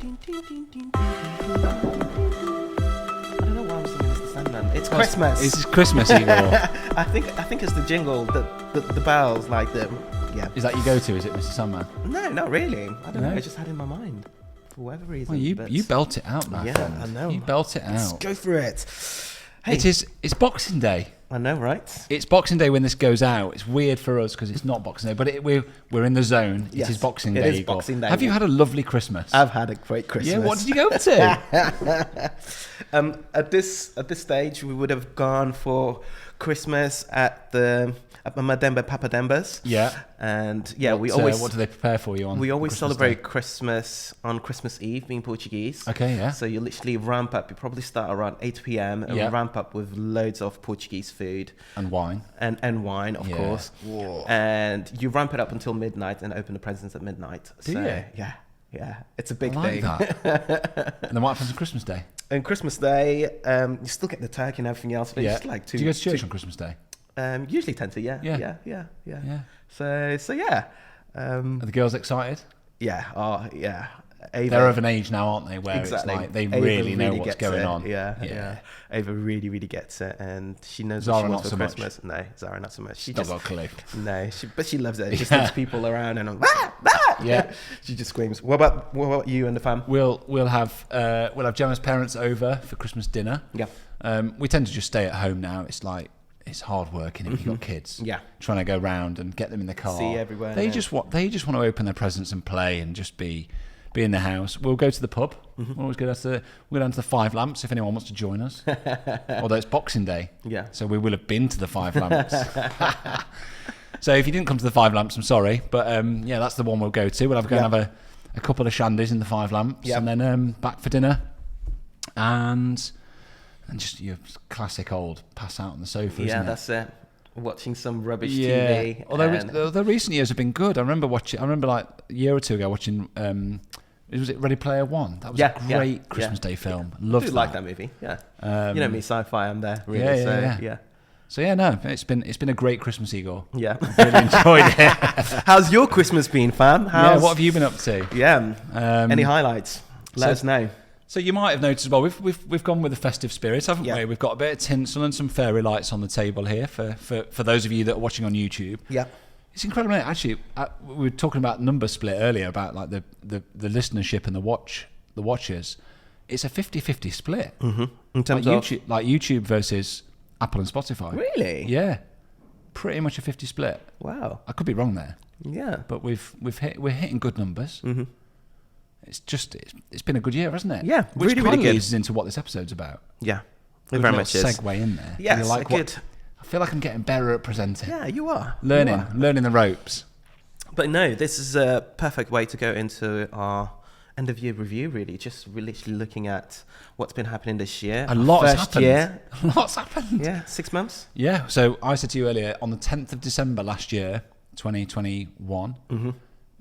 don't know why I'm singing Mr. Sandman. It's Christmas. It's Christmas, Igor. I think it's the jingle, the bells, like the Is that your go-to? Is it Mr. Sandman? No, not really. I don't No? know. I just had it in my mind for whatever reason. Well, you belt it out, man. Yeah, I know. You belt it Let's out. go for it. Hey, It's Boxing Day. I know, right? It's Boxing Day when this goes out. It's weird for us because it's not Boxing Day, but we're in the zone. Yes, it is Boxing it Day. is Igor. Boxing Day. Have you had a lovely Christmas? I've had a great Christmas. Yeah. What did you go up to? At this stage, we would have gone for Christmas at Mama Demba Papa Demba's. Yeah. And yeah, what do they prepare for you on? We always Christmas celebrate Day? Christmas on Christmas Eve, being Portuguese. Okay, yeah. So you literally ramp up. You probably start around 8 p.m. and Yeah. ramp up with loads of Portuguese food And wine. and wine, of Yeah. course. Whoa. And you ramp it up until midnight and open the presents at midnight. Do you? Yeah, it's a big I like thing. that. And then what happens on Christmas Day? And Christmas Day, you still get the turkey and everything else, but it's just like Do you go to church on Christmas Day? Usually tend to, yeah. So yeah. Are the girls excited? Yeah. Ava, They're of an age now, aren't they? Where exactly. it's like they Ava really know what's gets going it. on. Yeah. Ava really gets it, and she knows Zara what she wants not for so much. Christmas. No, Zara not so much. She Not just got a clue. no, but she loves it. She just takes people around and I'm, Yeah. she just screams. What about you and the fam? We'll have Gemma's parents over for Christmas dinner. Yeah. We tend to just stay at home now. It's like it's hard work, innit? You've got kids. Yeah. Trying to go round and get them in the car. See everywhere. They yeah. just want to open their presents and play and just be in the house. We'll go to the pub. Mm-hmm. We'll always go down to the Five Lamps if anyone wants to join us. Although it's Boxing Day. Yeah. So we will have been to the Five Lamps. So if you didn't come to the Five Lamps, I'm sorry. But yeah, that's the one we'll go to. We'll go and have a couple of shandies in the Five Lamps. Yeah. And then back for dinner. And just your classic old pass out on the sofa, Yeah, isn't it? that's it. Watching some rubbish Yeah. TV. Although recent years have been good. I remember like a year or two ago watching was it Ready Player One? That was a great Christmas Day film. Loved I do like that movie. Yeah. You know me, sci-fi. I'm there. Really. Yeah. So yeah, no, it's been a great Christmas, Igor. Yeah. I really enjoyed it. How's your Christmas been, fam? What have you been up to? Yeah. Any highlights? Let us know. So you might have noticed as well, we've gone with the festive spirit, haven't Yeah. we? We've got a bit of tinsel and some fairy lights on the table here for those of you that are watching on YouTube. Yeah. It's incredible. Actually, we were talking about number split earlier about like the listenership and the watchers. It's a 50-50 split. Mm-hmm. In terms like of YouTube, like YouTube versus Apple and Spotify. Really? Yeah, pretty much a 50 split. Wow. I could be wrong there, Yeah. but we're hitting good numbers. Mm-hmm. It's been a good year, hasn't it? Yeah, which really, kind really of good. leads us into what this episode's about. Yeah. It Good very little much is. segue in there. Yes, You like good. I feel like I'm getting better at presenting. Yeah, you are. Learning the ropes. But no, this is a perfect way to go into our end of year review, really. We're literally looking at what's been happening this year. A lot has First happened. year. Lots happened. Yeah, 6 months. Yeah. So I said to you earlier, on the 10th of December last year, 2021,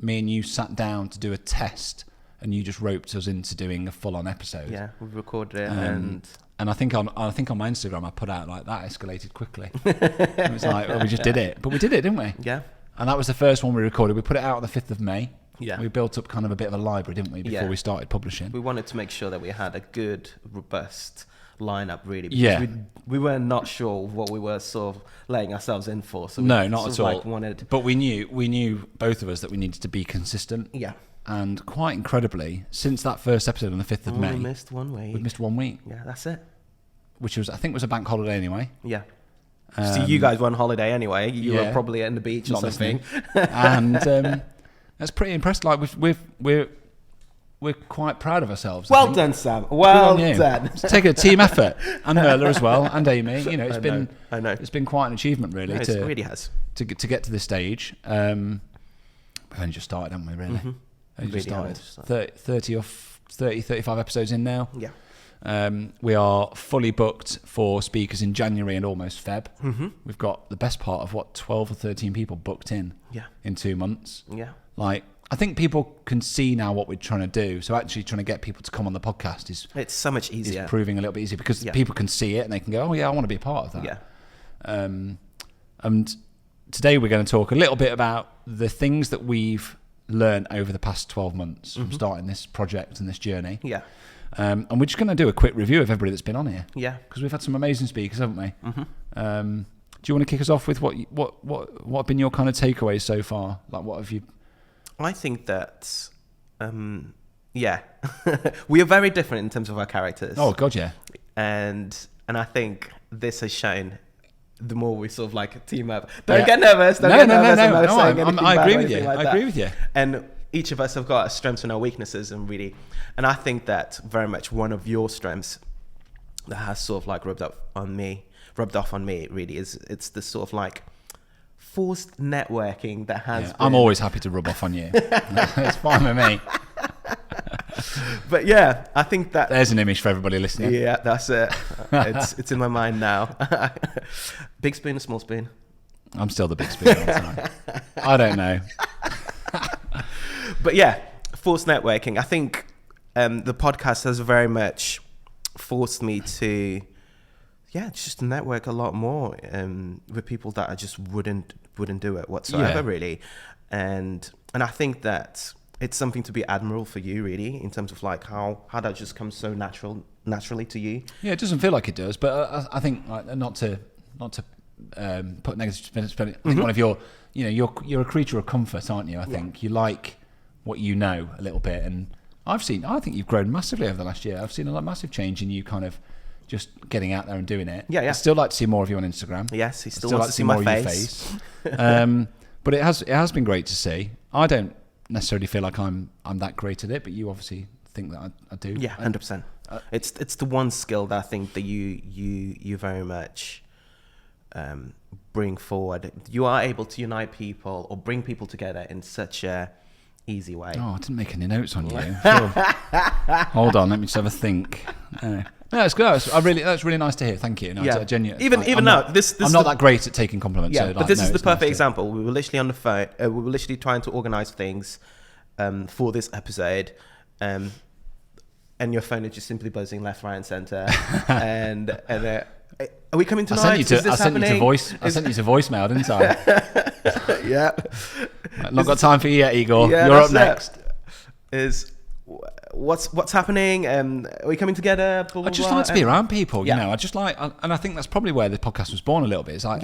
me and you sat down to do a test, and you just roped us into doing a full-on episode. Yeah, we've recorded it And I think on my Instagram I put out like that escalated quickly. It was like, well, we just did it, but we did it, didn't we? yeah. And that was the first one we recorded. We put it out on the 5th of May. Yeah. We built up kind of a bit of a library, didn't we, before Yeah. we started publishing? We wanted to make sure that we had a good, robust lineup, really. Because Yeah. we were not sure what we were sort of laying ourselves in for. So No, we not sort at of all. like wanted. But we knew both of us that we needed to be consistent. Yeah. And quite incredibly, since that first episode on the 5th of May, We missed 1 week. we've missed 1 week, Yeah, that's it. which I think was a bank holiday anyway. Yeah. So you guys were on holiday anyway. You yeah. were probably at the beach or Not something. And that's pretty impressive. Like we're quite proud of ourselves. I Well think. done, Sam. Good Well on you. done. It's taken a team effort, and Merla as well, and Amy. You know, I know. it's been quite an achievement, really, No, it really has. to get to this stage. We've only just started, haven't we? Really, only Really just started. haven't. 35 episodes in now. Yeah. We are fully booked for speakers in January and almost Feb. We've got the best part of 12 or 13 people booked in. Yeah. In 2 months. Yeah. Like, I think people can see now what we're trying to do. So actually trying to get people to come on the podcast is It's so much easier. proving a little bit easier because Yeah. people can see it and they can go, oh yeah, I want to be a part of that. Yeah. And today we're going to talk a little bit about the things that we've learned over the past 12 months from starting this project and this journey. Yeah. And we're just going to do a quick review of everybody that's been on here. Yeah. Because we've had some amazing speakers, haven't we? Mm-hmm. Do you want to kick us off with what have been your kind of takeaways so far? Like, what have you? I think that, we are very different in terms of our characters. Oh God, yeah. And I think this has shown. The more we sort of like team up. Don't get nervous. No. I agree with you. I agree with you. And each of us have got our strengths and our weaknesses, and I think that very much one of your strengths that has sort of like rubbed off on me really is it's the sort of like forced networking that has. I'm always happy to rub off on you. It's fine with me. But yeah, I think that there's an image for everybody listening. Yeah, that's it. It's in my mind now. Big spoon or small spoon? I'm still the big spoon all the time. I don't know. But yeah, forced networking. I think the podcast has very much forced me to, just network a lot more with people that I just wouldn't do it whatsoever, really. And I think that it's something to be admirable for you, really, in terms of like how that just comes so naturally to you. Yeah, it doesn't feel like it does, but I think like, not to put negative spin. I think one of your, you're a creature of comfort, aren't you? I think you like what you know a little bit, and I think you've grown massively over the last year. I've seen a massive change in you, kind of just getting out there and doing it. Yeah. I still like to see more of you on Instagram. Yes, he still wants to see my face. But it has been great to see. I don't necessarily feel like I'm that great at it, but you obviously think that I do. Yeah, 100%. It's the one skill that I think that you very much bring forward. You are able to unite people or bring people together in such a easy way. Oh, I didn't make any notes on you. Hold on, let me just have a think. No, it's good. That's really nice to hear. Thank you. No, yeah. Genuine. Even now, I'm not that great at taking compliments. Yeah, so but this is the perfect example. We were literally on the phone. We were literally trying to organise things for this episode, and your phone is just simply buzzing left, right, and centre. and are we coming tonight? I sent you to voicemail, didn't I? Yeah. Not got time for you yet, Igor. Yeah, you're up next. What's happening? Are we coming together? Blah, blah, I just blah, like to be around people, you know. I just like, and I think that's probably where the podcast was born a little bit. Is I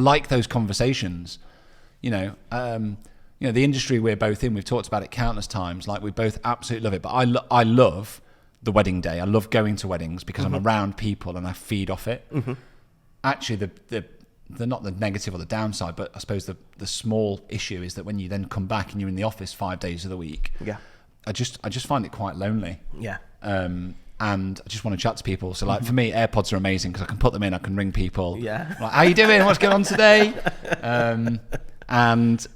like those conversations, the industry we're both in. We've talked about it countless times. Like we both absolutely love it. But I love the wedding day. I love going to weddings because I'm around people and I feed off it. Actually, the not the negative or the downside, but I suppose the small issue is that when you then come back and you're in the office 5 days of the week. Yeah. I just find it quite lonely. Yeah. And I just want to chat to people. So like for me, AirPods are amazing because I can put them in, I can ring people. Yeah. Like, how you doing? What's going on today? And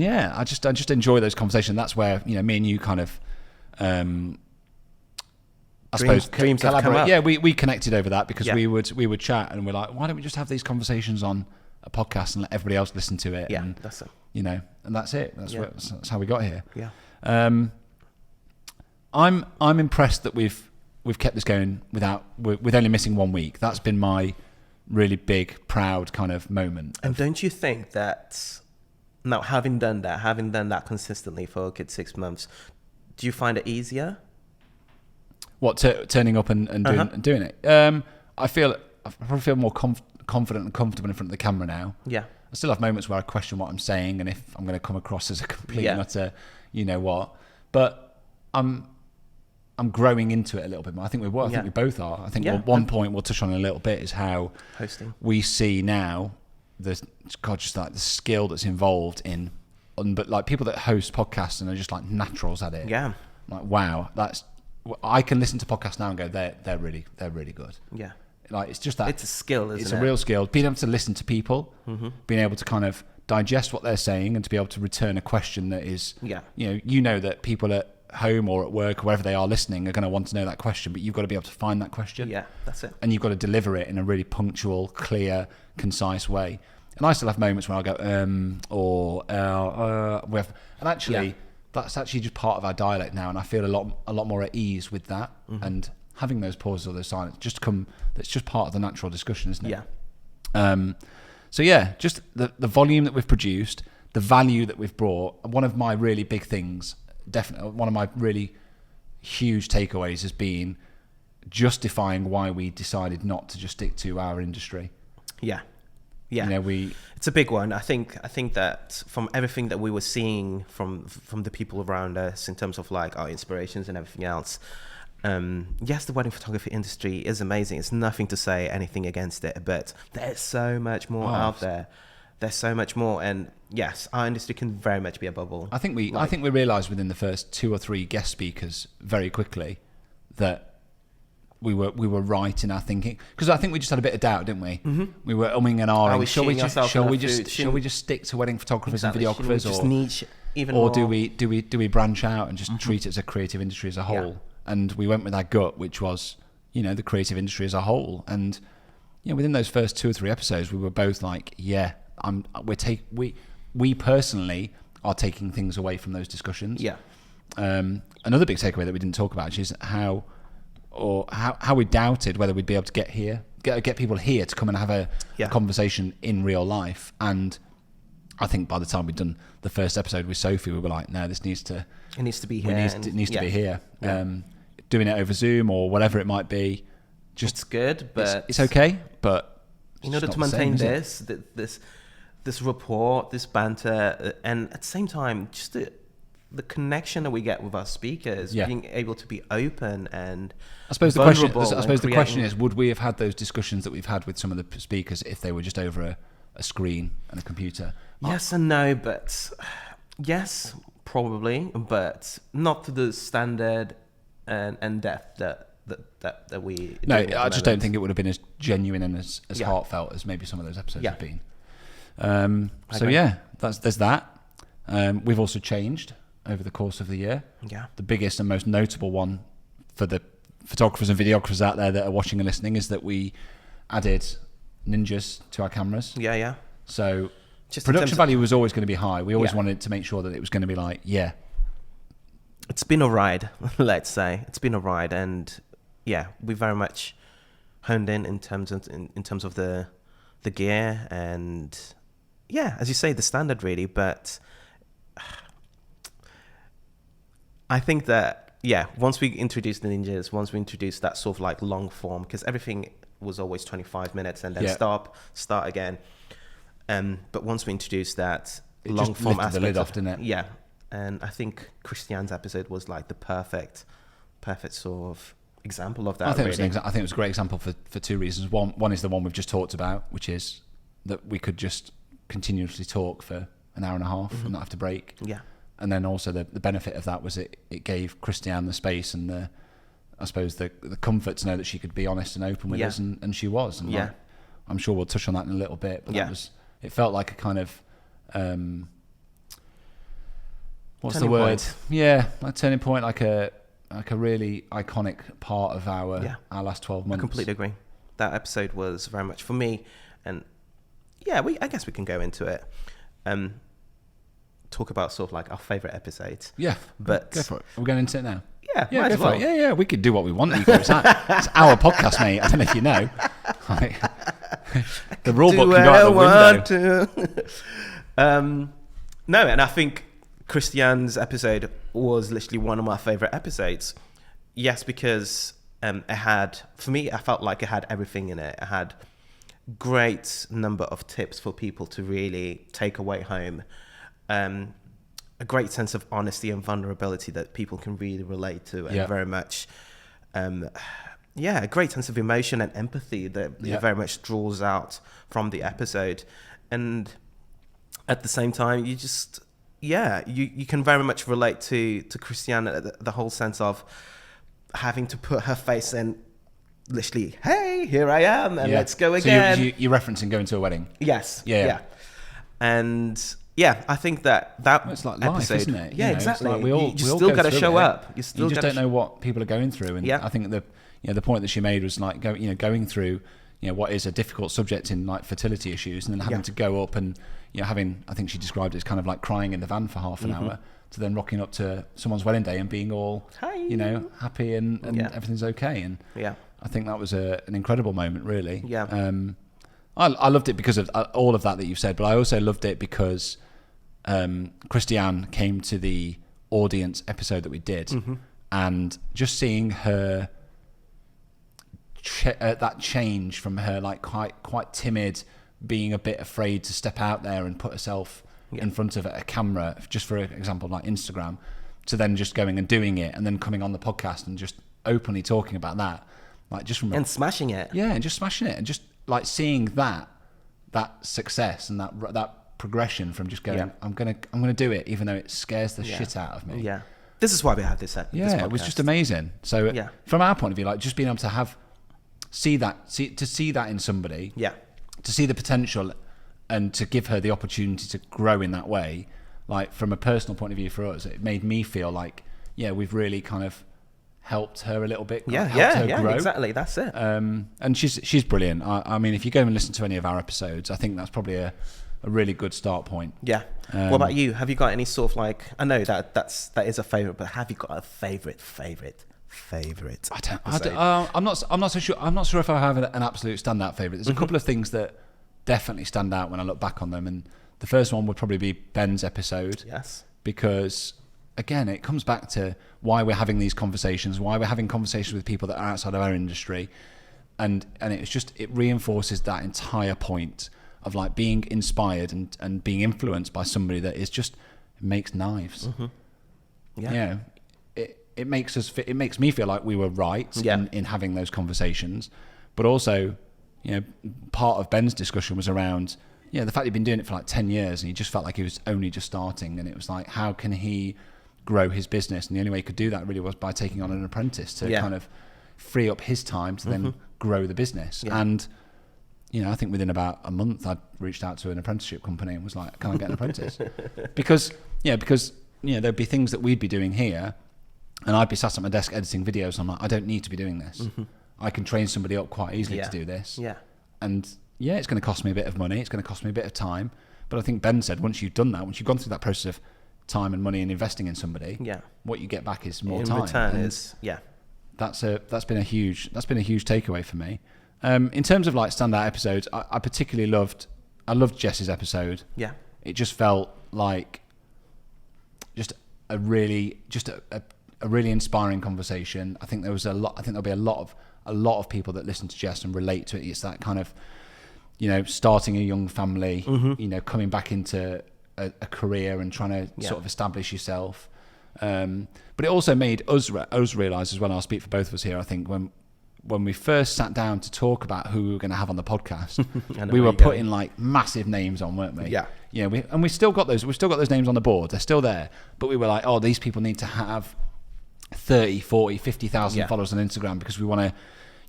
yeah, I just enjoy those conversations. That's where, me and you kind of dreams collaborate. Yeah, we connected over that because we would chat and we're like, why don't we just have these conversations on a podcast and let everybody else listen to it? Yeah, and, that's it. And that's it. That's how we got here. Yeah. I'm impressed that we've kept this going with only missing 1 week. That's been my really big, proud kind of moment. And don't you think that now having done that consistently for a good 6 months, do you find it easier? What, turning up and doing it? I probably feel more confident and comfortable in front of the camera now. Yeah. I still have moments where I question what I'm saying and if I'm going to come across as a complete and utter, but I'm growing into it a little bit more. I think we think we both are. I think one point we'll touch on in a little bit is how hosting. We see now just like the skill that's involved in, but like people that host podcasts and are just like naturals at it. Yeah. Like, wow, I can listen to podcasts now and go, they're really good. Yeah. Like it's just that it's a skill, isn't it? It's a real skill. Being able to listen to people, being able to kind of digest what they're saying and to be able to return a question that is, that people at home or at work or wherever they are listening are going to want to know that question, but you've got to be able to find that question. Yeah, that's it. And you've got to deliver it in a really punctual, clear, concise way. And I still have moments where I'll go, and actually, that's actually just part of our dialect now, and I feel a lot more at ease with that. And having those pauses or those silence that's just part of the natural discussion, isn't it? Yeah. So yeah, just the volume that we've produced, the value that we've brought. One of my really big things, definitely one of my really huge takeaways has been justifying why we decided not to just stick to our industry. Yeah. Yeah. You know, it's a big one. I think that from everything that we were seeing from the people around us in terms of like our inspirations and everything else, yes, the wedding photography industry is amazing. It's nothing to say anything against it, but there's so much more out there. There's so much more, and yes, our industry can very much be a bubble. I think we realised within the first 2 or 3 guest speakers very quickly that we were right in our thinking, because I think we just had a bit of doubt, didn't we? Mm-hmm. We were umming and ahhing. Shall we just stick to wedding photographers and videographers, or do we branch out and just treat it as a creative industry as a whole? Yeah. And we went with our gut, which was, you know, the creative industry as a whole. And you know, within those first 2 or 3 episodes, we were both like, yeah, we personally are taking things away from those discussions. Yeah. Another big takeaway that we didn't talk about is how we doubted whether we'd be able to get people here to come and have a conversation in real life. And I think by the time we'd done the first episode with Sophie, we were like, no, it needs to be here. It needs to be here. Yeah. Doing it over Zoom or whatever it might be, just it's good, but it's okay. But in order to maintain this rapport, this banter, and at the same time, just the connection that we get with our speakers, being able to be open and I suppose the question is, would we have had those discussions that we've had with some of the speakers if they were just over a screen and a computer? Yes and no, but yes, probably, but not to the standard and depth that we. No, I just don't think it would have been as genuine and as heartfelt as maybe some of those episodes have been. So yeah, there's that. We've also changed over the course of the year. Yeah. The biggest and most notable one for the photographers and videographers out there that are watching and listening is that we added ninjas to our cameras. Yeah, yeah. So just production value was always going to be high. We always wanted to make sure that it was going to be like, it's been a ride, let's say. It's been a ride, and we very much honed in terms of the gear and as you say, the standard really. But I think that once we introduced the ninjas, once we introduced that sort of like long form, because everything was always 25 minutes and then start again. But once we introduced that long form aspect, the lid off, didn't it? Yeah. And I think Christiane's episode was like the perfect sort of example of that. I think it was a great example for 2 reasons. One is the one we've just talked about, which is that we could just continuously talk for an hour and a half and not have to break. Yeah. And then also the benefit of that was it gave Christiane the space and the comfort to know that she could be honest and open with us, and she was. And I'm sure we'll touch on that in a little bit. But it felt like a kind of what's the word? Point. Yeah, a turning point, like a really iconic part of our last 12 months. I completely agree. That episode was very much for me, and I guess we can go into it. Talk about sort of like our favourite episodes. Yeah, but go for it. Are we going into it now? Yeah, might as well. Yeah, we could do what we want. Igor. It's our podcast, mate. I don't know if you know. The rule book can go out the window. No, and I think Christiane's episode was literally one of my favourite episodes. Yes, because it had, for me, I felt like it had everything in it. It had great number of tips for people to really take away home. A great sense of honesty and vulnerability that people can really relate to, and very much, a great sense of emotion and empathy that it very much draws out from the episode. And at the same time, you just, you can very much relate to Christiane, the whole sense of having to put her face in, literally, hey, here I am, and let's go again. So you're referencing going to a wedding? Yes. Yeah. And I think that it's like life, episode, isn't it? Yeah, exactly. Like you still got to show up. You just don't know what people are going through, and I think the point that she made was like going through what is a difficult subject in like fertility issues, and then having to go up and having, I think she described it as kind of like crying in the van for half an hour, to then rocking up to someone's wedding day and being all happy and everything's okay. And I think that was an incredible moment, really. I loved it because of all of that you've said, but I also loved it because Christiane came to the audience episode that we did, and just seeing her that change from her like quite timid, being a bit afraid to step out there and put herself in front of a camera, just for example like Instagram, to then just going and doing it, and then coming on the podcast and just openly talking about that, like just from and smashing it. Yeah, and just smashing it, and just like seeing that success and that progression from just going, I'm gonna do it, even though it scares the shit out of me. Yeah, this is why we had this. Yeah, it was just amazing. So from our point of view, like just being able to see that in somebody, to see the potential, and to give her the opportunity to grow in that way, like from a personal point of view for us, it made me feel like we've really kind of helped her a little bit. Helped her grow. Exactly, that's it. And she's brilliant. I mean, if you go and listen to any of our episodes, I think that's probably a really good start point. Yeah. What about you? Have you got any sort of like, I know that is a favorite, but have you got a favorite? I'm not so sure. I'm not sure if I have an absolute standout favorite. There's a couple of things that definitely stand out when I look back on them, and the first one would probably be Ben's episode. Yes. Because again, it comes back to why we're having these conversations, why we're having conversations with people that are outside of our industry, and it reinforces that entire point of like being inspired and being influenced by somebody that is just makes knives. Yeah. It makes me feel like we were right in having those conversations, but also, part of Ben's discussion was around, the fact he'd been doing it for like 10 years and he just felt like he was only just starting, and it was like, how can he grow his business? And the only way he could do that really was by taking on an apprentice to kind of free up his time to then grow the business. And I think within about a month I'd reached out to an apprenticeship company and was like, can I get an apprentice? because there'd be things that we'd be doing here and I'd be sat at my desk editing videos, and I'm like, I don't need to be doing this. I can train somebody up quite easily to do this. And it's going to cost me a bit of money, it's going to cost me a bit of time, but I think Ben said once you've done that, once you've gone through that process of time and money and investing in somebody, what you get back is more time. Return is that's been a huge takeaway for me. In terms of like standout episodes, I particularly loved Jess's episode. It just felt like just a really inspiring conversation. I think there'll be a lot of people that listen to Jess and relate to it. It's that kind of starting a young family, coming back into a career and trying to sort of establish yourself. But it also made us realise as well, and I'll speak for both of us here, I think when we first sat down to talk about who we were going to have on the podcast, we were putting like massive names on, weren't we? We still got those names on the board, they're still there, but we were like, oh, these people need to have 30, 40, 50,000 followers on Instagram, because we want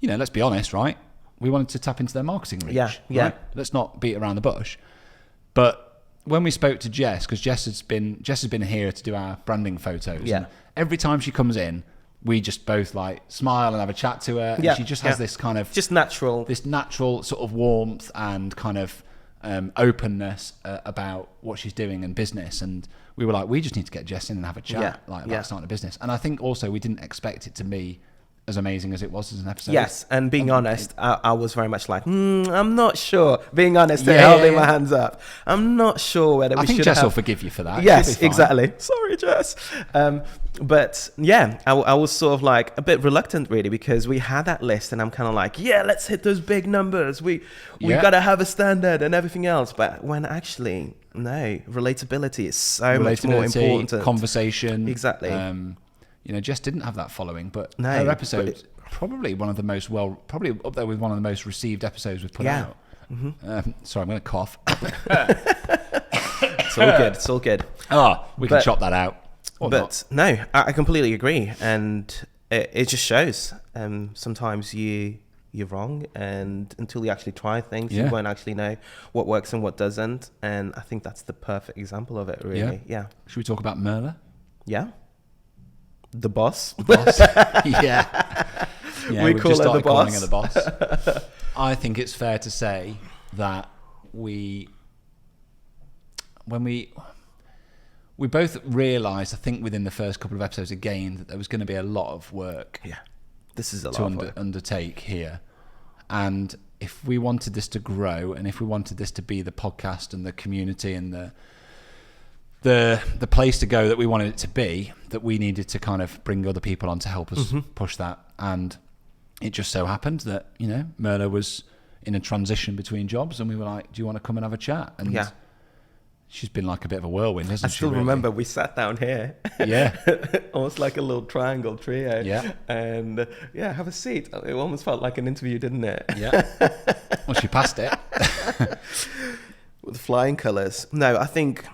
to, let's be honest, right? We wanted to tap into their marketing reach. Right? Let's not beat around the bush. But when we spoke to Jess, because Jess has been here to do our branding photos. And every time she comes in, we just both like smile and have a chat to her. And she just has this kind of just natural sort of warmth and kind of openness about what she's doing in business. And we were like, we just need to get Jess in and have a chat about starting a business. And I think also we didn't expect it to be as amazing as it was as an episode. Yes, and being honest, I was very much like, I'm not sure. Being honest, holding my hands up. I'm not sure whether I think Jess will forgive you for that. Yes, exactly. Sorry, Jess. But I was sort of like a bit reluctant really, because we had that list and I'm kind of like, let's hit those big numbers. We got to have a standard and everything else. But when actually, no, relatability is so much more important. Conversation. Exactly. Jess didn't have that following, but her episode probably one of the most probably up there with one of the most received episodes we've put out. Sorry, I'm going to cough. It's all good. We can chop that out. No, I completely agree, and it just shows. Sometimes you're wrong, and until you actually try things, you won't actually know what works and what doesn't. And I think that's the perfect example of it, really. Yeah. Should we talk about Merla? Yeah. The boss. Yeah, we call her the boss. Calling her the boss. I think it's fair to say that we both realised, I think within the first couple of episodes again, that there was going to be a lot of work. This is a lot of work. Undertake here, and if we wanted this to grow, and if we wanted this to be the podcast and the community and the place to go that we wanted it to be, that we needed to kind of bring other people on to help us push that. And it just so happened that, you know, Merla was in a transition between jobs, and we were like, do you want to come and have a chat? And she's been like a bit of a whirlwind, hasn't she? I still remember we sat down here. Yeah. Almost like a little triangle trio. Yeah. And have a seat. It almost felt like an interview, didn't it? Yeah. Well, she passed it. With flying colours. No, I think,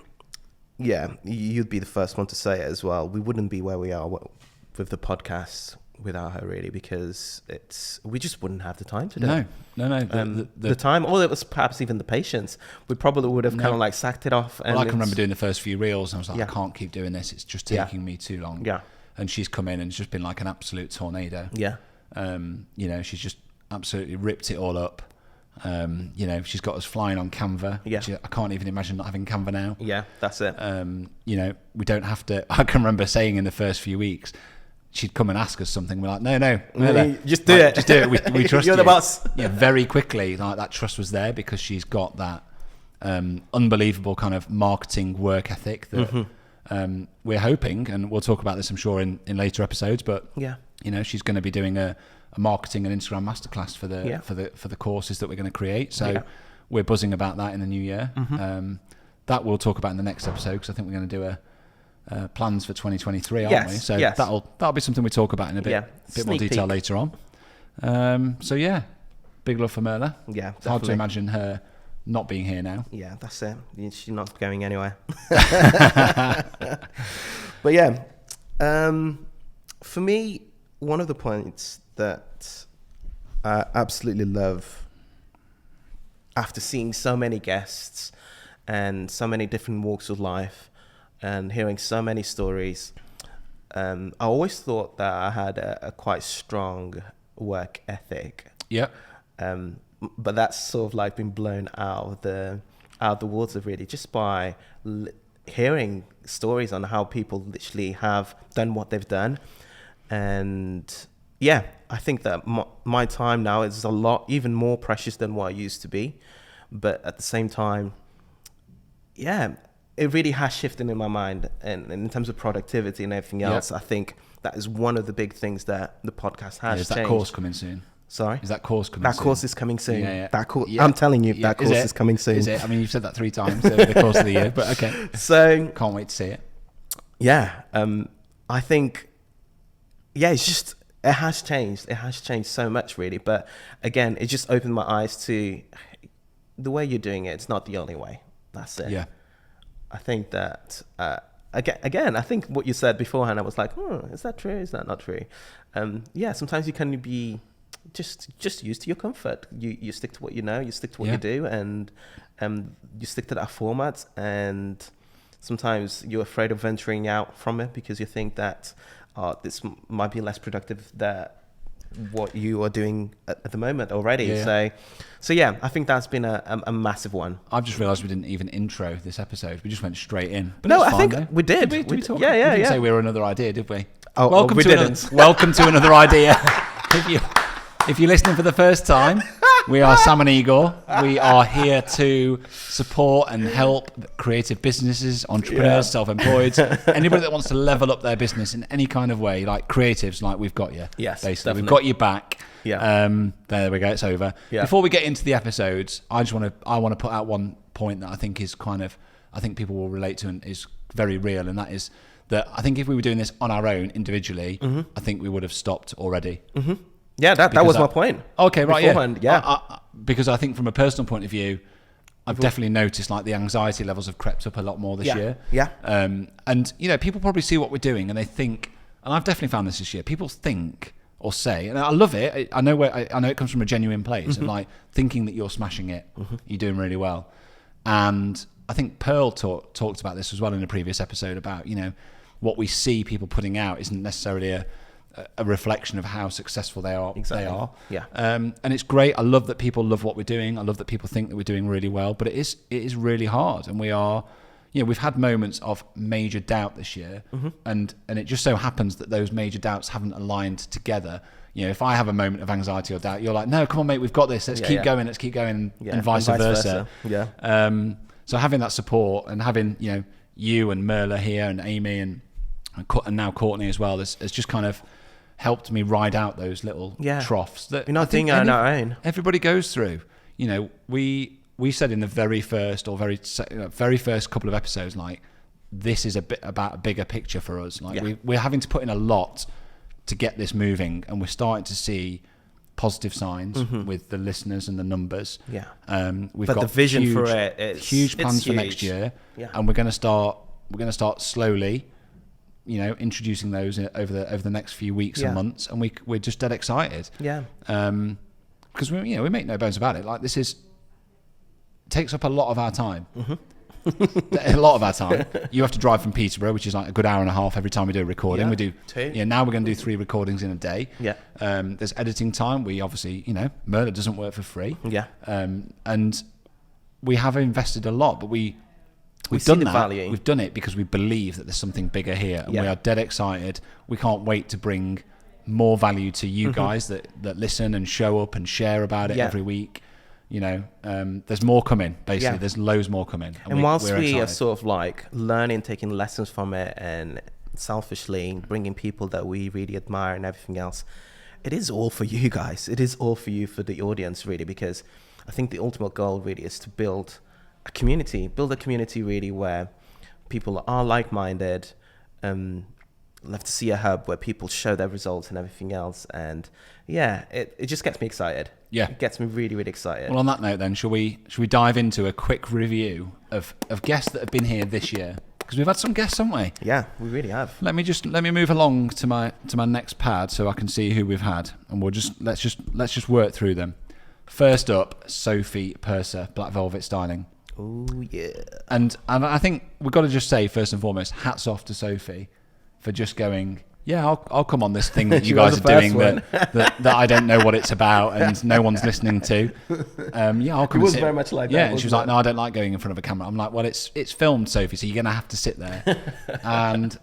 you'd be the first one to say it as well. We wouldn't be where we are with the podcast without her, really, because we just wouldn't have the time to do it. No. The time, or it was perhaps even the patience. We probably would have kind of like sacked it off. And I can remember doing the first few reels, and I was like, Yeah. I can't keep doing this. It's just taking me too long. Yeah. And she's come in and it's just been like an absolute tornado. Yeah. You know, she's just absolutely ripped it all up. You know, she's got us flying on Canva. Yeah. Which I can't even imagine not having Canva now. Yeah, that's it. You know, we don't have to. I can remember saying in the first few weeks, she'd come and ask us something. We're like, no, just do it. Just do it. We trust You're you. the boss. Yeah, very quickly, like that trust was there because she's got that unbelievable kind of marketing work ethic that we're hoping, and we'll talk about this, I'm sure, in later episodes. But you know, she's going to be doing a marketing and Instagram masterclass for the courses that we're going to create. So we're buzzing about that in the new year. That we'll talk about in the next episode, because I think we're going to do plans for 2023, aren't we? So that'll be something we talk about in a bit more detail later on. So yeah, big love for Merla. Yeah, it's hard to imagine her not being here now. Yeah, that's it. She's not going anywhere. But yeah, for me, one of the points that I absolutely love, after seeing so many guests and so many different walks of life and hearing so many stories, I always thought that I had a quite strong work ethic. Yeah. But that's sort of like been blown out of the water, really, just by hearing stories on how people literally have done what they've done. And yeah, I think that my time now is a lot, even more precious than what I used to be. But at the same time, yeah, it really has shifted in my mind. And in terms of productivity and everything else, I think that is one of the big things that the podcast has changed. Is that course coming soon? Sorry? Is that course coming soon? That course is coming soon. Yeah. That course, I'm telling you, that course is coming soon. Is it? I mean, you've said that 3 times over the course of the year, but okay. So can't wait to see it. Yeah. I think, it's just, it has changed. It has changed so much, really. But again, it just opened my eyes to the way you're doing it. It's not the only way. That's it. Yeah. I think that, again, I think what you said beforehand, I was like, is that true? Is that not true? Sometimes you can be just used to your comfort. You stick to what you know, you stick to what you do, and you stick to that format. And sometimes you're afraid of venturing out from it because you think that this might be less productive than what you are doing at the moment already. So yeah, I think that's been a massive one. I've just realised we didn't even intro this episode. We just went straight in. But no, I think we did. Did we talk? Yeah. We didn't say we were another idea, did we? Oh, welcome we to didn't. Welcome to another idea. If you're listening for the first time, we are Sam and Igor. We are here to support and help creative businesses, entrepreneurs, self-employed, anybody that wants to level up their business in any kind of way, like creatives, like we've got you. Yes, basically. definitely. We've got you back. Yeah. There we go. It's over. Yeah. Before we get into the episodes, I want to put out one point that I think is I think people will relate to and is very real, and that is that I think if we were doing this on our own individually, I think we would have stopped already. Mm-hmm. Yeah, that was my point. Okay, right, beforehand, yeah. Because I think from a personal point of view, I've definitely noticed like the anxiety levels have crept up a lot more this year. Yeah. And you know, people probably see what we're doing and they think, and I've definitely found this year, people think or say, and I love it. I know it comes from a genuine place of like thinking that you're smashing it, you're doing really well. And I think Pearl talked about this as well in a previous episode about, you know, what we see people putting out isn't necessarily a reflection of how successful they are. Exactly. They are. Yeah. And it's great. I love that people love what we're doing. I love that people think that we're doing really well, but it is really hard. And we've had moments of major doubt this year, and it just so happens that those major doubts haven't aligned together. You know, if I have a moment of anxiety or doubt, you're like, no, come on, mate, we've got this. Let's keep going, and vice versa. Yeah. So having that support and having, you know, you and Merla here and Amy and now Courtney as well has just kind of helped me ride out those little troughs that we're not doing it on our own. Everybody goes through. You know, we said in the very first couple of episodes, like, this is a bit about a bigger picture for us. Like we're having to put in a lot to get this moving, and we're starting to see positive signs with the listeners and the numbers. Yeah. We've but got the vision for it is huge plans for next year. Yeah. And we're going to start slowly, you know, introducing those over the next few weeks and months, and we're just dead excited. Yeah. Because we make no bones about it. Like, this takes up a lot of our time. A lot of our time. You have to drive from Peterborough, which is like a good hour and a half every time we do a recording. We do 2. Yeah. Now we're going to do 3 recordings in a day. Yeah. There's editing time. We obviously, you know, Merla doesn't work for free. Yeah. And we have invested a lot, but we've done that. Value. We've done it because we believe that there's something bigger here, and we are dead excited. We can't wait to bring more value to you guys that listen and show up and share about it every week. You know, there's more coming. Basically, there's loads more coming. And whilst we are sort of like learning, taking lessons from it, and selfishly bringing people that we really admire and everything else, it is all for you guys. It is all for you, for the audience, really, because I think the ultimate goal really is to build a community really where people are like-minded. Love to see a hub where people show their results and everything else, and it just gets me excited. It gets me really, really excited. Well, on that note then, shall we dive into a quick review of guests that have been here this year? Because we've had some guests, haven't we? Yeah, we really have. Let me move along to my next pad so I can see who we've had, and let's just work through them. First up, Sophie Purser, Black Velvet Styling. Oh yeah. And I think we've got to just say, first and foremost, hats off to Sophie for just going, I'll come on this thing that you guys are doing that I don't know what it's about and no one's listening to. I'll come. It was very much like that. Yeah, and she was like, no, I don't like going in front of a camera. I'm like, well, it's filmed, Sophie, so you're going to have to sit there. and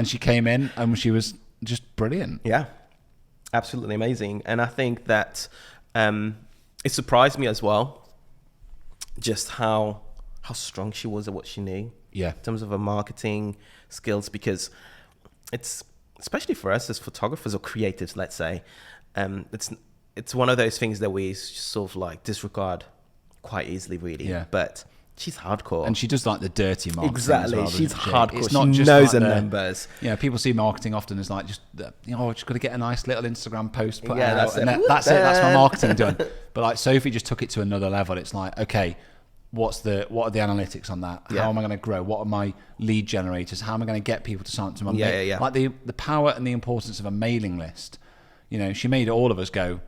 she came in and she was just brilliant. Yeah, absolutely amazing. And I think that it surprised me as well, just how strong she was at what she knew. Yeah. In terms of her marketing skills, because it's, especially for us as photographers or creatives, let's say, it's one of those things that we sort of like disregard quite easily, really. Yeah. But she's hardcore, and she does like the dirty marketing. Exactly, as well, she's hardcore. It's not she just knows like her numbers. Yeah, people see marketing often as like just just got to get a nice little Instagram post put out, that's and it. that's it. That's my marketing done. But like Sophie just took it to another level. It's like, okay, what are the analytics on that? How am I going to grow? What are my lead generators? How am I going to get people to sign up to my like the power and the importance of a mailing list. You know, she made all of us go,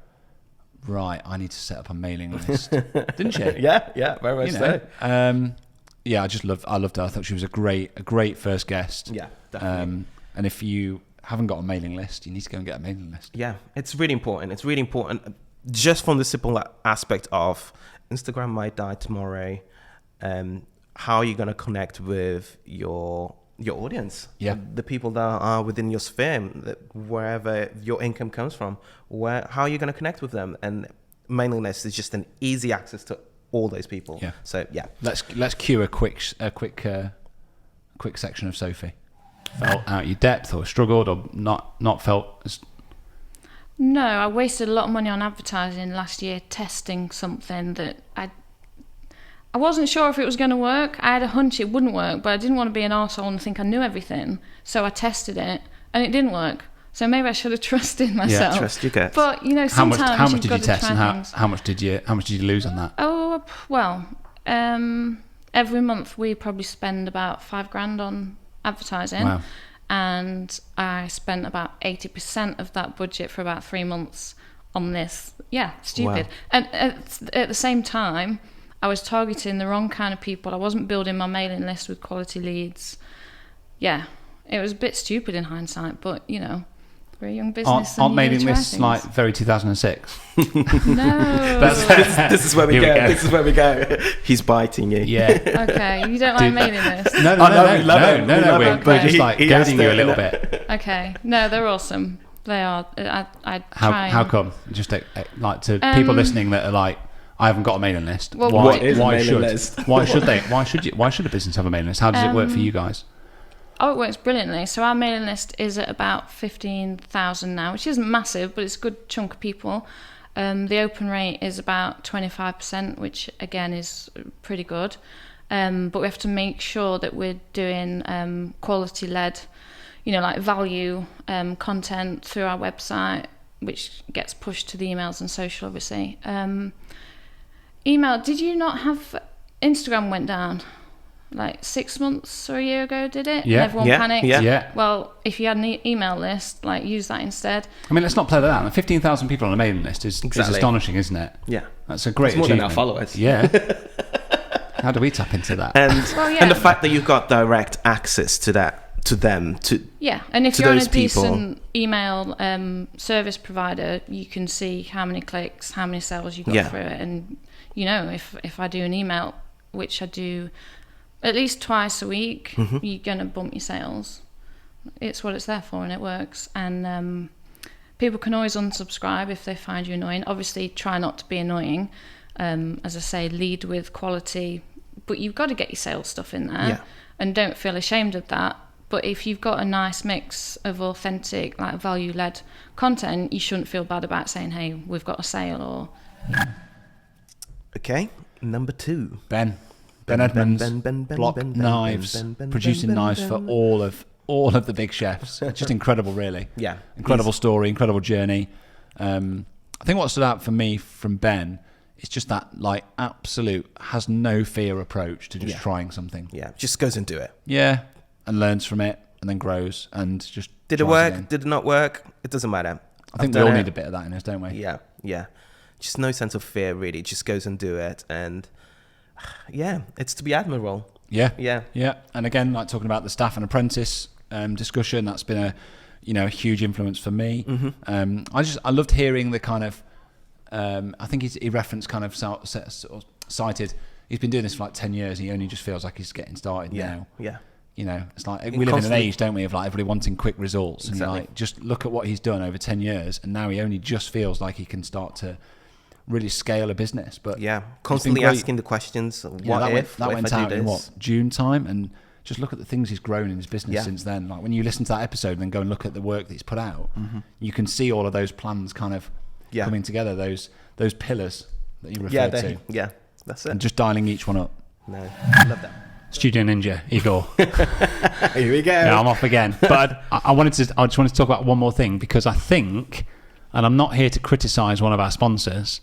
right, I need to set up a mailing list. Didn't she? Yeah, very much so. I loved her. I thought she was a great first guest. Yeah, definitely. And if you haven't got a mailing list, you need to go and get a mailing list. Yeah, it's really important. It's really important, just from the simple aspect of Instagram might die tomorrow. How are you going to connect with your audience? Yeah, the people that are within your sphere, wherever your income comes from. How are you going to connect with them? And mailing list is just an easy access to all those people. Yeah. So yeah, let's cue a quick section of Sophie. Felt out your depth, or struggled, or not felt. No, I wasted a lot of money on advertising last year testing something that I wasn't sure if it was going to work. I had a hunch it wouldn't work, but I didn't want to be an arsehole and think I knew everything. So I tested it and it didn't work. So maybe I should have trusted myself. Yeah, trust your gut. But sometimes how much did you test, and things. how much did you lose on that? Oh well, every month we probably spend about $5,000 on advertising. Wow. And I spent about 80% of that budget for about 3 months on this. Yeah, stupid. Wow. And at the same time, I was targeting the wrong kind of people. I wasn't building my mailing list with quality leads. Yeah, it was a bit stupid in hindsight, but we're a young business. Aren't mailing lists like very 2006? No. This is where we go. This is where we go. He's biting you. Yeah. Okay, you don't like mailing lists? No. We're just like goading you a little bit. Okay. No, they're awesome. They are. I try. How come? Just like to people listening that are like, I haven't got a mailing list. Well, what is a mailing list? Why should they? Why should a business have a mailing list? How does it work for you guys? Oh, it works brilliantly. So our mailing list is at about 15,000 now, which isn't massive, but it's a good chunk of people. The open rate is about 25%, which again is pretty good. But we have to make sure that we're doing quality-led, like value content through our website, which gets pushed to the emails and social, obviously. Email, did you not have Instagram went down like 6 months or a year ago, did it? Yeah. And everyone panicked. Yeah. Well, if you had an email list, use that instead. I mean, let's not play that out. 15,000 people on a mailing list is astonishing, isn't it? Yeah. That's a great It's more achievement. than our followers. Yeah. How do we tap into that? And Well, and the fact that you've got direct access to that, to them, to Yeah, and if to you're on a those people. decent email service provider, you can see how many clicks, how many sales you got Yeah. through it. And, if I do an email, which I do at least twice a week, you're going to bump your sales. It's what it's there for, and it works. And people can always unsubscribe if they find you annoying. Obviously, try not to be annoying. As I say, lead with quality, but you've got to get your sales stuff in there. Yeah. And don't feel ashamed of that. But if you've got a nice mix of authentic, value-led content, you shouldn't feel bad about saying, hey, we've got a sale. Or Okay, number 2. Ben Edmonds, Block Ben, Knives, Ben, producing Ben, knives Ben, for Ben. all of the big chefs. Just incredible, really. Yeah. Incredible story, incredible journey. I think what stood out for me from Ben is just that absolute has no fear approach to just trying something. Yeah, just goes and do it. Yeah, and learns from it and then grows and just Did it tries work? again. Did it not work? It doesn't matter. I think we all need a bit of that in us, don't we? Yeah. Just no sense of fear, really. Just goes and do it. And yeah, it's to be admirable. Yeah. Yeah. And again, talking about the staff and apprentice discussion, that's been a huge influence for me. Mm-hmm. I loved hearing the kind of I think he referenced kind of cited he's been doing this for 10 years and he only just feels like he's getting started now. Yeah. It's like we live in an age, don't we, of everybody wanting quick results. Exactly. And just look at what he's done over 10 years and now he only just feels like he can start to really scale a business. But Yeah, constantly asking the questions, what if that I went do out this? in June time, and just look at the things he's grown in his business since then. When you listen to that episode and then go and look at the work that he's put out, you can see all of those plans kind of coming together, those pillars that you referred to. Yeah, that's it. And just dialing each one up. No, I love that. Studio Ninja, Igor. Here we go. Yeah, I'm off again. But I just wanted to talk about one more thing, because I think, and I'm not here to criticise one of our sponsors,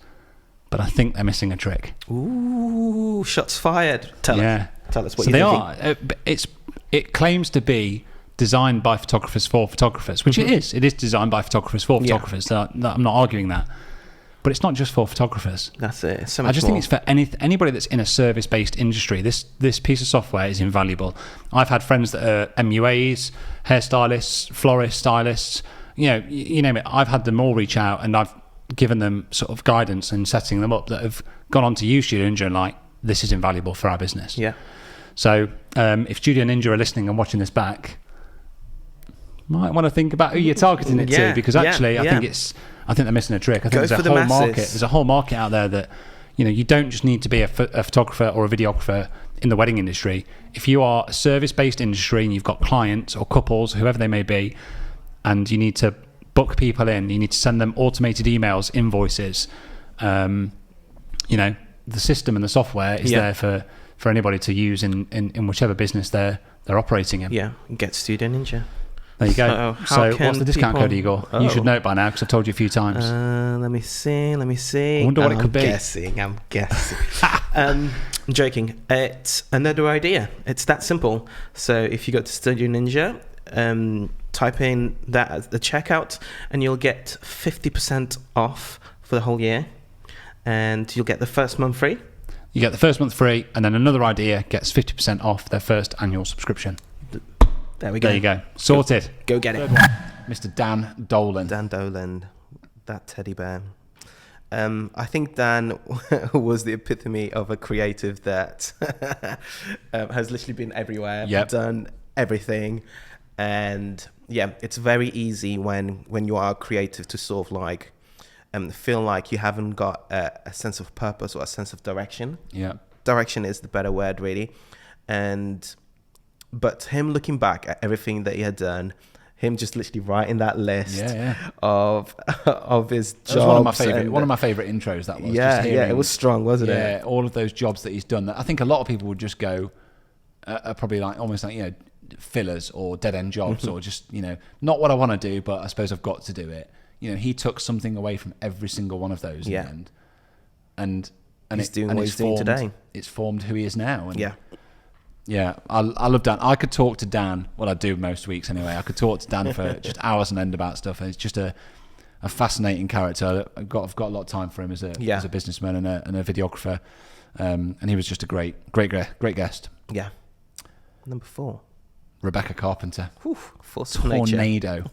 but I think they're missing a trick. Ooh, shots fired. Tell us what so you think. It claims to be designed by photographers for photographers, which it is. It is designed by photographers for photographers. So I'm not arguing that. But it's not just for photographers. That's it. It's so much I just more. think it's for anybody that's in a service-based industry. This piece of software is invaluable. I've had friends that are MUAs, hairstylists, florists, stylists. You name it. I've had them all reach out, and I've given them sort of guidance and setting them up that have gone on to use Studio Ninja and this is invaluable for our business. Yeah. So if Studio Ninja are listening and watching this back, might want to think about who you're targeting it to, because actually I think they're missing a trick. I think there's a whole market. There's a whole market out there that you don't just need to be a photographer or a videographer in the wedding industry. If you are a service-based industry and you've got clients or couples, whoever they may be, and you need to book people in, you need to send them automated emails, invoices, the system and the software is there for anybody to use in whichever business they're operating in. Yeah, get Studio Ninja. There you go. So what's the discount code, Igor? You should know it by now because I've told you a few times. Let me see. I wonder what it could be. I'm guessing. I'm joking. It's another idea. It's that simple. So if you go to Studio Ninja, type in that as the checkout, and you'll get 50% off for the whole year, and you'll get the first month free. You get the first month free, and then another idea gets 50% off their first annual subscription. There we go. There you go. Sorted. Go get it. Mr. Dan Dolan. Dan Dolan, that teddy bear. I think Dan was the epitome of a creative that has literally been everywhere, done everything. And yeah, it's very easy when you are creative to sort of feel like you haven't got a sense of purpose or a sense of direction. Yeah. Direction is the better word, really. But him looking back at everything that he had done, him just literally writing that list of his jobs. That was one of my favorite intros. That was. Yeah, it was strong, wasn't it? Yeah, all of those jobs that he's done. That I think a lot of people would just go, are probably like almost like, you know, fillers or dead end jobs or just, you know, not what I want to do, but I suppose I've got to do it. You know, he took something away from every single one of those in the end, and he's doing what he's doing today. It's formed who he is now. And yeah, I love Dan. I could talk to Dan. Well, I do most weeks anyway. I could talk to Dan for just hours on end about stuff, and it's just a fascinating character. I've got a lot of time for him as a businessman and a videographer, and he was just a great guest. Yeah. Number 4, Rebecca Carpenter. Force of nature. Tornado.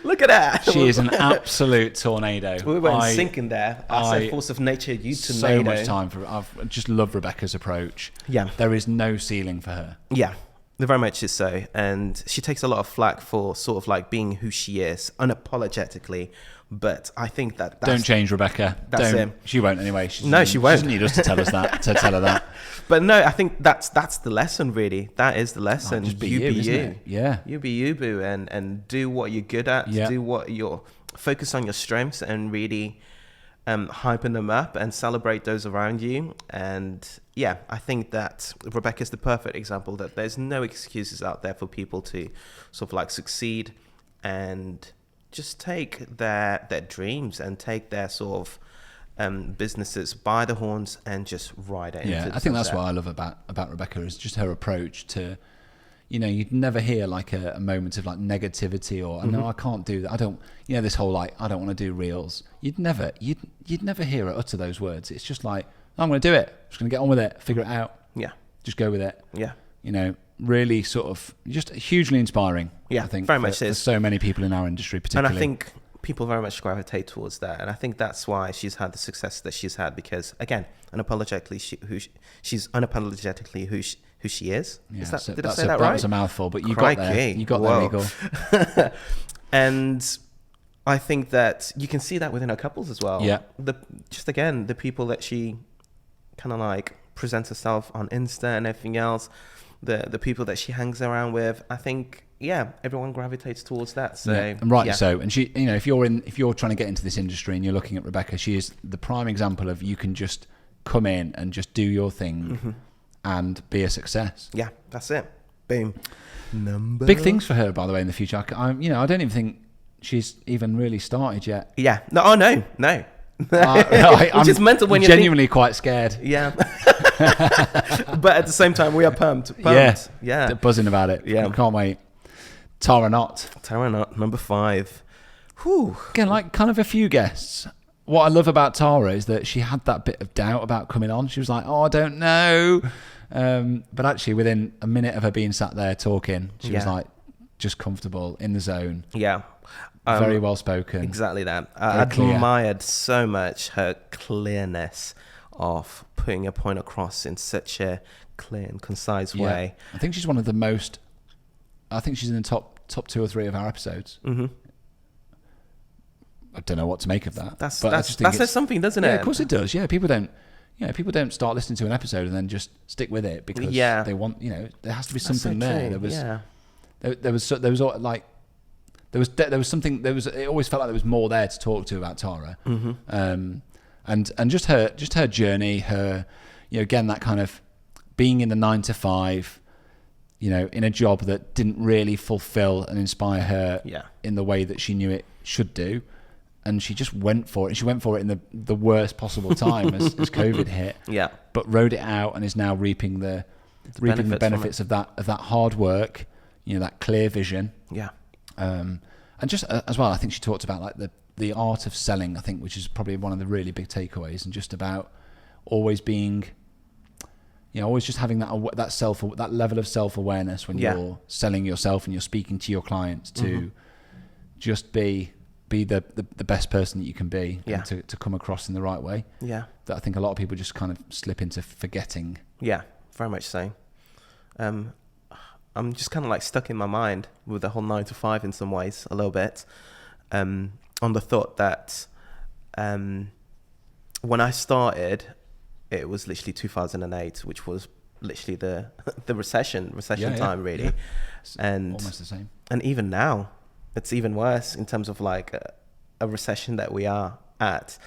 Look at that. She is an absolute tornado. We weren't sinking there. I said force of nature, you tornado. So much time for. I just love Rebecca's approach. Yeah. There is no ceiling for her. Yeah, very much is so. And she takes a lot of flack for sort of like being who she is, unapologetically. But I think that's... Don't change Rebecca. That's it. She won't anyway. She won't. She doesn't need us to tell us that, to tell her that. But no, I think that's the lesson, really. That is the lesson. Just be you, isn't it? Yeah. You be you, boo, and do what you're good at. Yeah. Do what you're... Focus on your strengths and really hyping them up and celebrate those around you. And yeah, I think that Rebecca's the perfect example that there's no excuses out there for people to sort of like succeed and just take their dreams and take their sort of businesses by the horns and just ride it. Yeah, I think that's what I love about Rebecca is just her approach to, you know, you'd never hear like a moment of like negativity or no, I can't do that. I don't, you know, this whole like I don't want to do reels. You'd never hear her utter those words. It's just like I'm going to do it. I'm just going to get on with it. Figure it out. Yeah, just go with it. Yeah, you know. Really sort of just hugely inspiring. Yeah, I think very much for so many people in our industry, particularly. And I think people very much gravitate towards that, and I think that's why she's had the success that she's had because, again, she's unapologetically who she is. Yeah, did I say that right? That was a mouthful, but you got there. You got there, Igor. And I think that you can see that within her couples as well. Yeah. The people that she kind of like presents herself on Insta and everything else. The people that she hangs around with, I think, everyone gravitates towards that. So, and rightly so. And she, you know, if you're trying to get into this industry and you're looking at Rebecca, she is the prime example of you can just come in and just do your thing and be a success. Yeah, that's it. Boom. Big things for her, by the way, in the future. I don't even think she's even really started yet. Yeah. No. Oh no. I'm just mental when you're genuinely quite scared. Yeah. But at the same time, we are pumped. Yeah. Buzzing about it. Yeah. I can't wait. Tara Knott, number 5. Whew. Again, like kind of a few guests. What I love about Tara is that she had that bit of doubt about coming on. She was like, I don't know. But actually, within a minute of her being sat there talking, she was like, just comfortable, in the zone. Yeah. Very well spoken. Exactly that. I admired so much her clearness of putting a point across in such a clear and concise way. I think she's one of the most... I think she's in the top 2 or 3 of our episodes. I don't know what to make of that. That says something, doesn't it? Yeah, of course it does. Yeah, people don't start listening to an episode and then just stick with it because they want, you know, there has to be something there. There was something. It always felt like there was more there to talk to about Tara. And just her journey, her, you know, again, that kind of being in the 9 to 5, you know, in a job that didn't really fulfill and inspire her in the way that she knew it should do. And she just went for it. And she went for it in the worst possible time as COVID hit. Yeah. But rode it out and is now reaping the benefits of that hard work, you know, that clear vision. Yeah. And just as well, I think she talked about like the art of selling, I think, which is probably one of the really big takeaways, and just about always being, you know, always just having that level of self-awareness when you're selling yourself and you're speaking to your clients to just be the best person that you can be and to come across in the right way. Yeah. That I think a lot of people just kind of slip into forgetting. Yeah, very much so. I'm just kind of like stuck in my mind with the whole 9 to 5 in some ways a little bit. on the thought that when I started, it was literally 2008, which was literally the recession time, really. Yeah. It's and almost the same. And even now, it's even worse in terms of like a recession that we are at.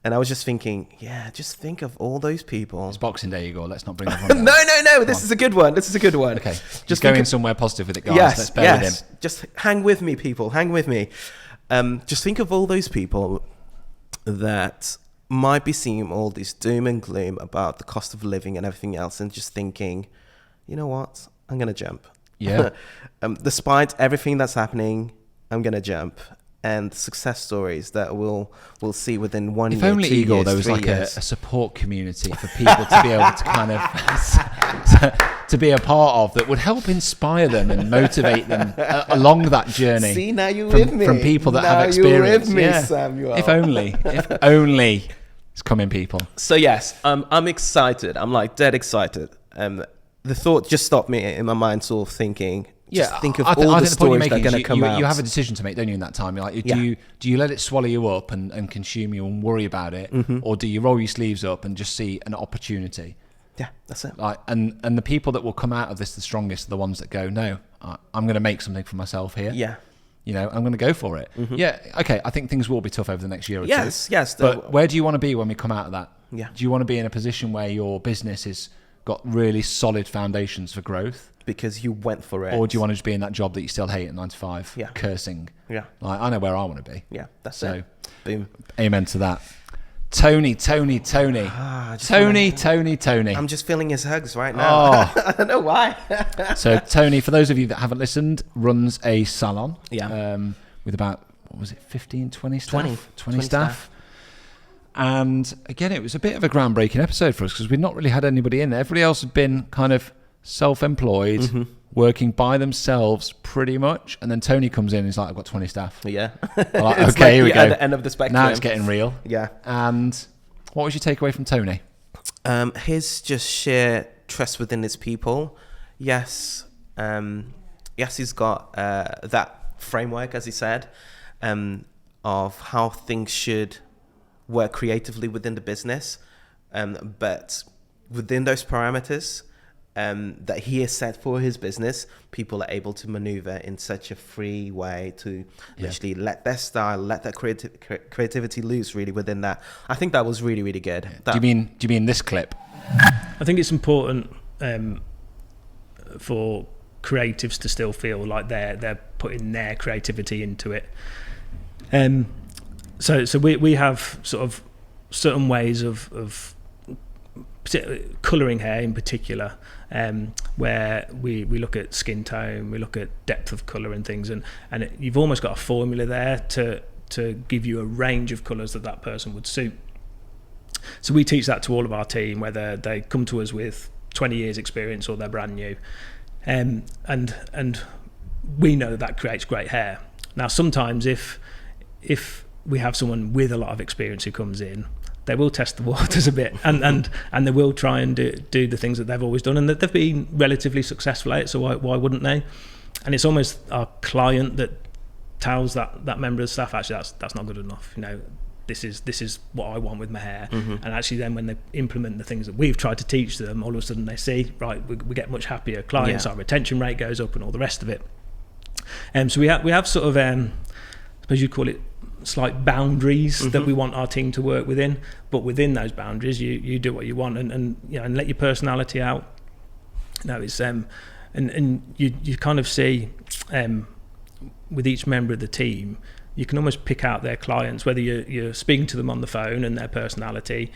And I was just thinking, just think of all those people. It's Boxing Day, Igor. Let's not bring everyone down. No. This is a good one. Okay. Just going somewhere positive with it, guys. Let's bear with him. Just hang with me, people. Hang with me. Just think of all those people that might be seeing all this doom and gloom about the cost of living and everything else, and just thinking, you know what? I'm going to jump. Yeah. Despite everything that's happening, I'm going to jump. And success stories that we'll see within 1 year, if only 2 Igor, years, there was 3 like years. a support community for people to be able to kind of to be a part of, that would help inspire them and motivate them along that journey. See, now you're with me. From people that now have experience. You're with me, Samuel. If only it's coming, people. So yes, I'm excited. I'm like dead excited. The thought just stopped me in my mind, sort of thinking. Just think of all the stories that are going to come out. You have a decision to make, don't you, in that time? You're like, do you let it swallow you up and consume you and worry about it? Mm-hmm. Or do you roll your sleeves up and just see an opportunity? Yeah, that's it. Like, and the people that will come out of this the strongest are the ones that go, no, I'm going to make something for myself here. Yeah. You know, I'm going to go for it. Mm-hmm. Yeah, okay, I think things will be tough over the next year or two. Yes. But where do you want to be when we come out of that? Yeah. Do you want to be in a position where your business has got really solid foundations for growth? Because you went for it. Or do you want to just be in that job that you still hate at 9 to 5, cursing? Yeah. Like, I know where I want to be. Yeah, that's it. Boom. Amen to that. Tony. Tony. I'm just feeling his hugs right now. Oh. I don't know why. So Tony, for those of you that haven't listened, runs a salon. Yeah. With about, 15, 20 staff? 20 staff. And again, it was a bit of a groundbreaking episode for us because we'd not really had anybody in there. Everybody else had been kind of self-employed, mm-hmm. working by themselves pretty much. And then Tony comes in and he's like, I've got 20 staff. Yeah. Like, okay, here we go. At the end of the spectrum. Now it's getting real. Yeah. And what was your takeaway from Tony? His just sheer trust within his people. Yes. He's got that framework, as he said, of how things should work creatively within the business. But within those parameters that he has set for his business, people are able to maneuver in such a free way to literally let their style, let their creativity loose really within that. I think that was really, really good. Do you mean this clip? I think it's important for creatives to still feel like they're putting their creativity into it. So we have sort of certain ways of colouring hair in particular, where we look at skin tone, we look at depth of colour and things, and you've almost got a formula there to give you a range of colours that person would suit. So we teach that to all of our team, whether they come to us with 20 years experience or they're brand new, and we know that creates great hair. Now sometimes if we have someone with a lot of experience who comes in, they will test the waters a bit and they will try and do the things that they've always done and that they've been relatively successful at it, so why wouldn't they? And it's almost our client that tells that member of staff, actually that's not good enough, you know, this is what I want with my hair. Mm-hmm. And actually then when they implement the things that we've tried to teach them, all of a sudden they see, right, we get much happier clients, our retention rate goes up and all the rest of it. So we have sort of I suppose you'd call it slight boundaries mm-hmm. that we want our team to work within, but within those boundaries you do what you want and you know, and let your personality out. You know, it's and you kind of see with each member of the team, you can almost pick out their clients, whether you're speaking to them on the phone and their personality,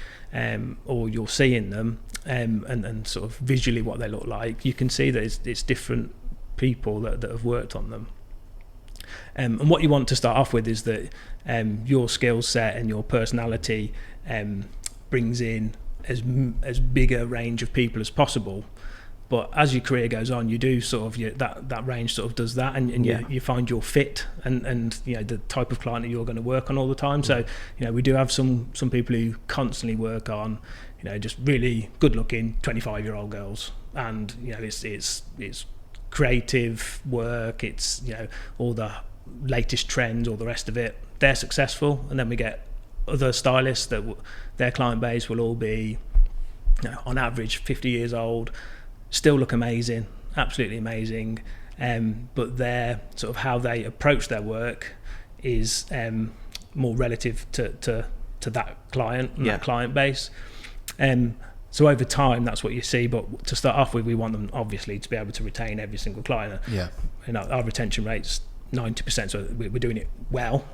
or you're seeing them and sort of visually what they look like. You can see that it's different people that have worked on them. And what you want to start off with is that your skill set and your personality brings in as big a range of people as possible. But as your career goes on, you do sort of that range sort of does that, and you find your fit and you know the type of client that you're going to work on all the time. So you know we do have some people who constantly work on you know just really good looking 25-year-old girls, and you know it's creative work, it's you know all the latest trends, all the rest of it. They're successful, and then we get other stylists that their client base will all be, on average, 50 years old, still look amazing, absolutely amazing, but their sort of how they approach their work is more relative to that client and that client base. So over time, that's what you see. But to start off with, we want them obviously to be able to retain every single client. Yeah. Our retention rate's 90%, so we're doing it well.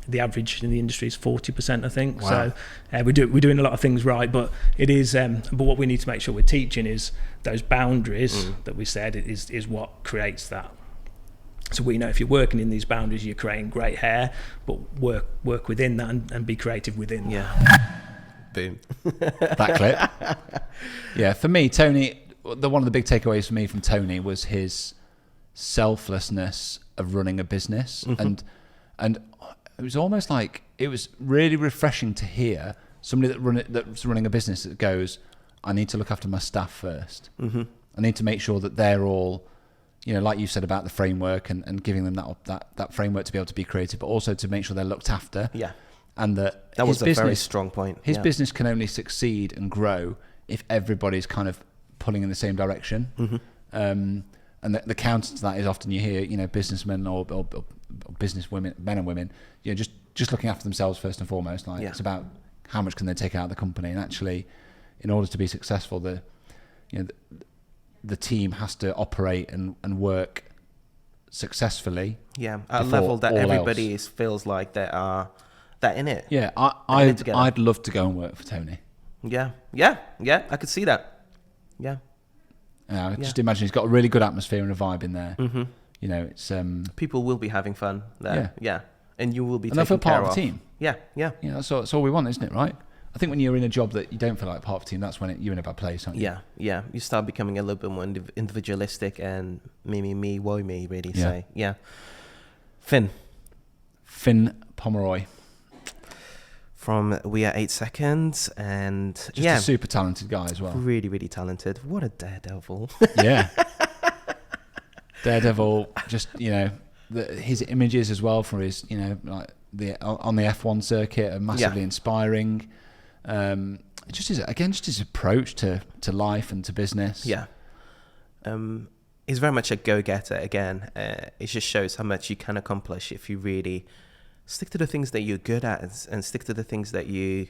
The average in the industry is 40%, I think. Wow. So we're doing a lot of things right, but it is. But what we need to make sure we're teaching is those boundaries that we said is what creates that. So we know if you're working in these boundaries, you're creating great hair, but work within that and be creative within that. Boom. That clip. Yeah, for me, Tony, one of the big takeaways for me from Tony was his selflessness of running a business. And it was almost like, it was really refreshing to hear somebody that's running a business that goes, I need to look after my staff first. I need to make sure that they're all, like you said about the framework and giving them that framework to be able to be creative, but also to make sure they're looked after. Yeah. And that was a very strong point. His business can only succeed and grow if everybody's kind of pulling in the same direction. And the counter to that is often you hear, businessmen or business women, men and women, just looking after themselves first and foremost. It's about how much can they take out of the company, and actually, in order to be successful, the team has to operate and work successfly. Yeah, at a level that everybody feels like they're in it. Yeah, I'd love to go and work for Tony. Yeah, I could see that. Yeah. Just imagine he's got a really good atmosphere and a vibe in there. It's people will be having fun there. Yeah. And you will be and taken care of. part of the team. Yeah. That's all we want, isn't it? Right. I think when you're in a job that you don't feel like part of the team, that's when you're in a bad place, aren't you? Yeah. You start becoming a little bit more individualistic and me, woe me, really. So Finn Pomeroy. From We Are 8 Seconds, and just a super talented guy as well. Really, really talented. What a daredevil. Yeah. Daredevil, just, his images as well for his, like on the F1 circuit are massively inspiring. Just his approach to life and to business. Yeah. He's very much a go-getter again. It just shows how much you can accomplish if you really stick to the things that you're good at and stick to the things that you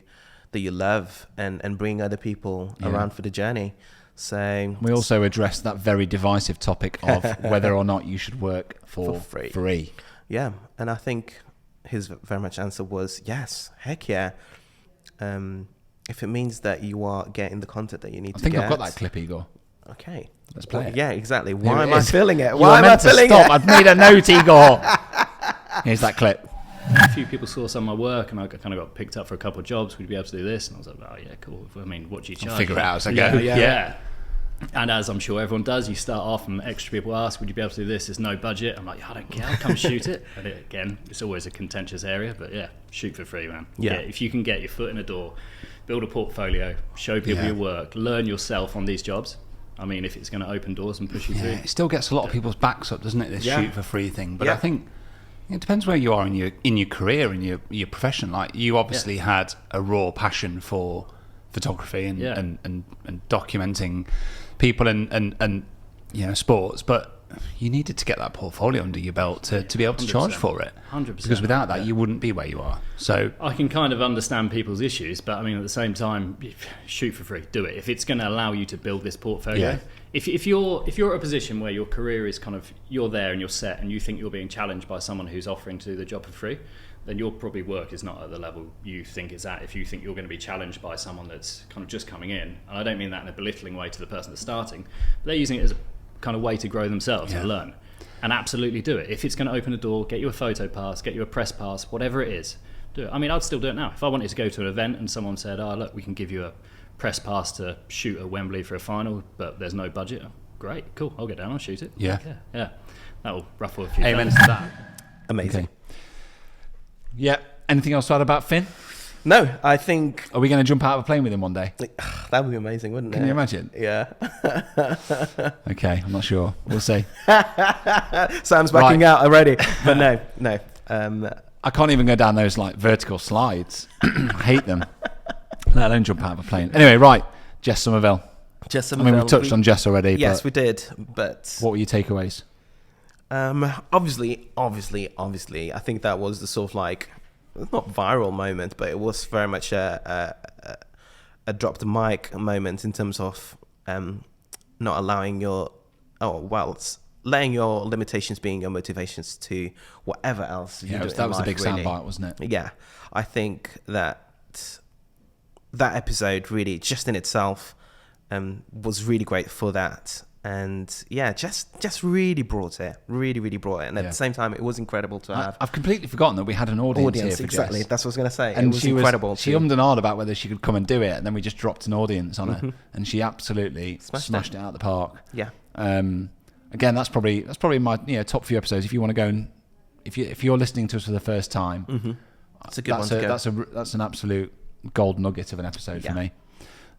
love and bring other people around for the journey. So we also addressed that very divisive topic of whether or not you should work for free. Yeah, and I think his very much answer was yes, heck yeah. If it means that you are getting the content that you need to get. I think I've got that clip, Igor. Okay. Let's play it. Yeah, exactly. Why am I filling it? Why am I filling it? I've made a note, Igor. Here's that clip. A few people saw some of my work, and I kind of got picked up for a couple of jobs. Would you be able to do this? And I was like, oh yeah, cool. I mean, what do you charge? I'll figure it out as I go. Yeah. And as I'm sure everyone does, you start off and extra people ask, would you be able to do this? There's no budget. I'm like, I don't care. I'll come shoot it. And again, it's always a contentious area, but yeah, shoot for free, man. Yeah. If you can get your foot in the door, build a portfolio, show people your work, learn yourself on these jobs. I mean, if it's going to open doors and push you through. It still gets a lot of people's backs up, doesn't it? This shoot for free thing. But I think it depends where you are in your career, in your profession. Like you obviously had a raw passion for photography and documenting people and sports, but you needed to get that portfolio under your belt to be able to charge for it. 100%. Because without that, you wouldn't be where you are. So I can kind of understand people's issues, but I mean, at the same time, shoot for free. Do it if it's going to allow you to build this portfolio. Yeah. If you're at a position where your career is kind of you're there and you're set, and you think you're being challenged by someone who's offering to do the job for free, then your probably work is not at the level you think it's at. If you think you're going to be challenged by someone that's kind of just coming in, and I don't mean that in a belittling way to the person that's starting, but they're using it as a kind of way to grow themselves and learn, and absolutely do it. If it's going to open a door, get you a photo pass, get you a press pass, whatever it is, do it. I mean, I'd still do it now. If I wanted to go to an event and someone said, oh look, we can give you a press pass to shoot at Wembley for a final, but there's no budget, great, cool, I'll get down, I'll shoot it. Yeah, that'll ruffle a few Amen feathers. to that. Amazing. Yeah. Anything else to add about Finn? No, I think Are we going to jump out of a plane with him one day? that would be amazing, wouldn't it? Can you imagine? Yeah. Okay, I'm not sure. We'll see. Sam's backing out already. But no. I can't even go down those like vertical slides. I hate them. Let alone jump out of a plane. Anyway, right. Jess Somerville. Jess I mean, we touched on Jess already. Yes, but we did. But what were your takeaways? obviously, I think that was the sort of like, not viral moment, but it was very much a drop the mic moment in terms of not allowing letting your limitations being your motivations to whatever else you do. That was a big really. soundbite, wasn't it? Yeah, I think that episode really, just in itself, was really great for that. And yeah, just really brought it, really brought it. And at the same time, it was incredible to have. I've completely forgotten that we had an audience here for exactly. Jess. That's what I was going to say. And it was incredible. She ummed and ahed about whether she could come and do it, and then we just dropped an audience on her, and she absolutely smashed it out of the park. Yeah. Again, that's probably my top few episodes. If you want to go and if you're listening to us for the first time, That's a good one to go. That's an absolute gold nugget of an episode for me.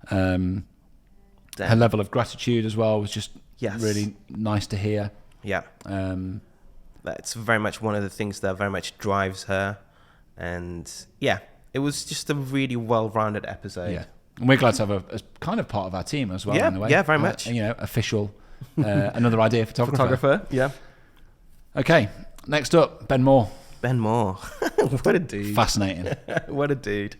Her Damn. level of gratitude as well was just Yes. really nice to hear. Yeah. That's very much one of the things that very much drives her. And yeah, it was just a really well-rounded episode. Yeah. And we're glad to have a as kind of part of our team as well. Yeah, in a way. yeah, very much. Official, another idea photographer. Yeah. Okay, next up, Ben Moore. Ben Moore. What a dude. Fascinating. What a dude.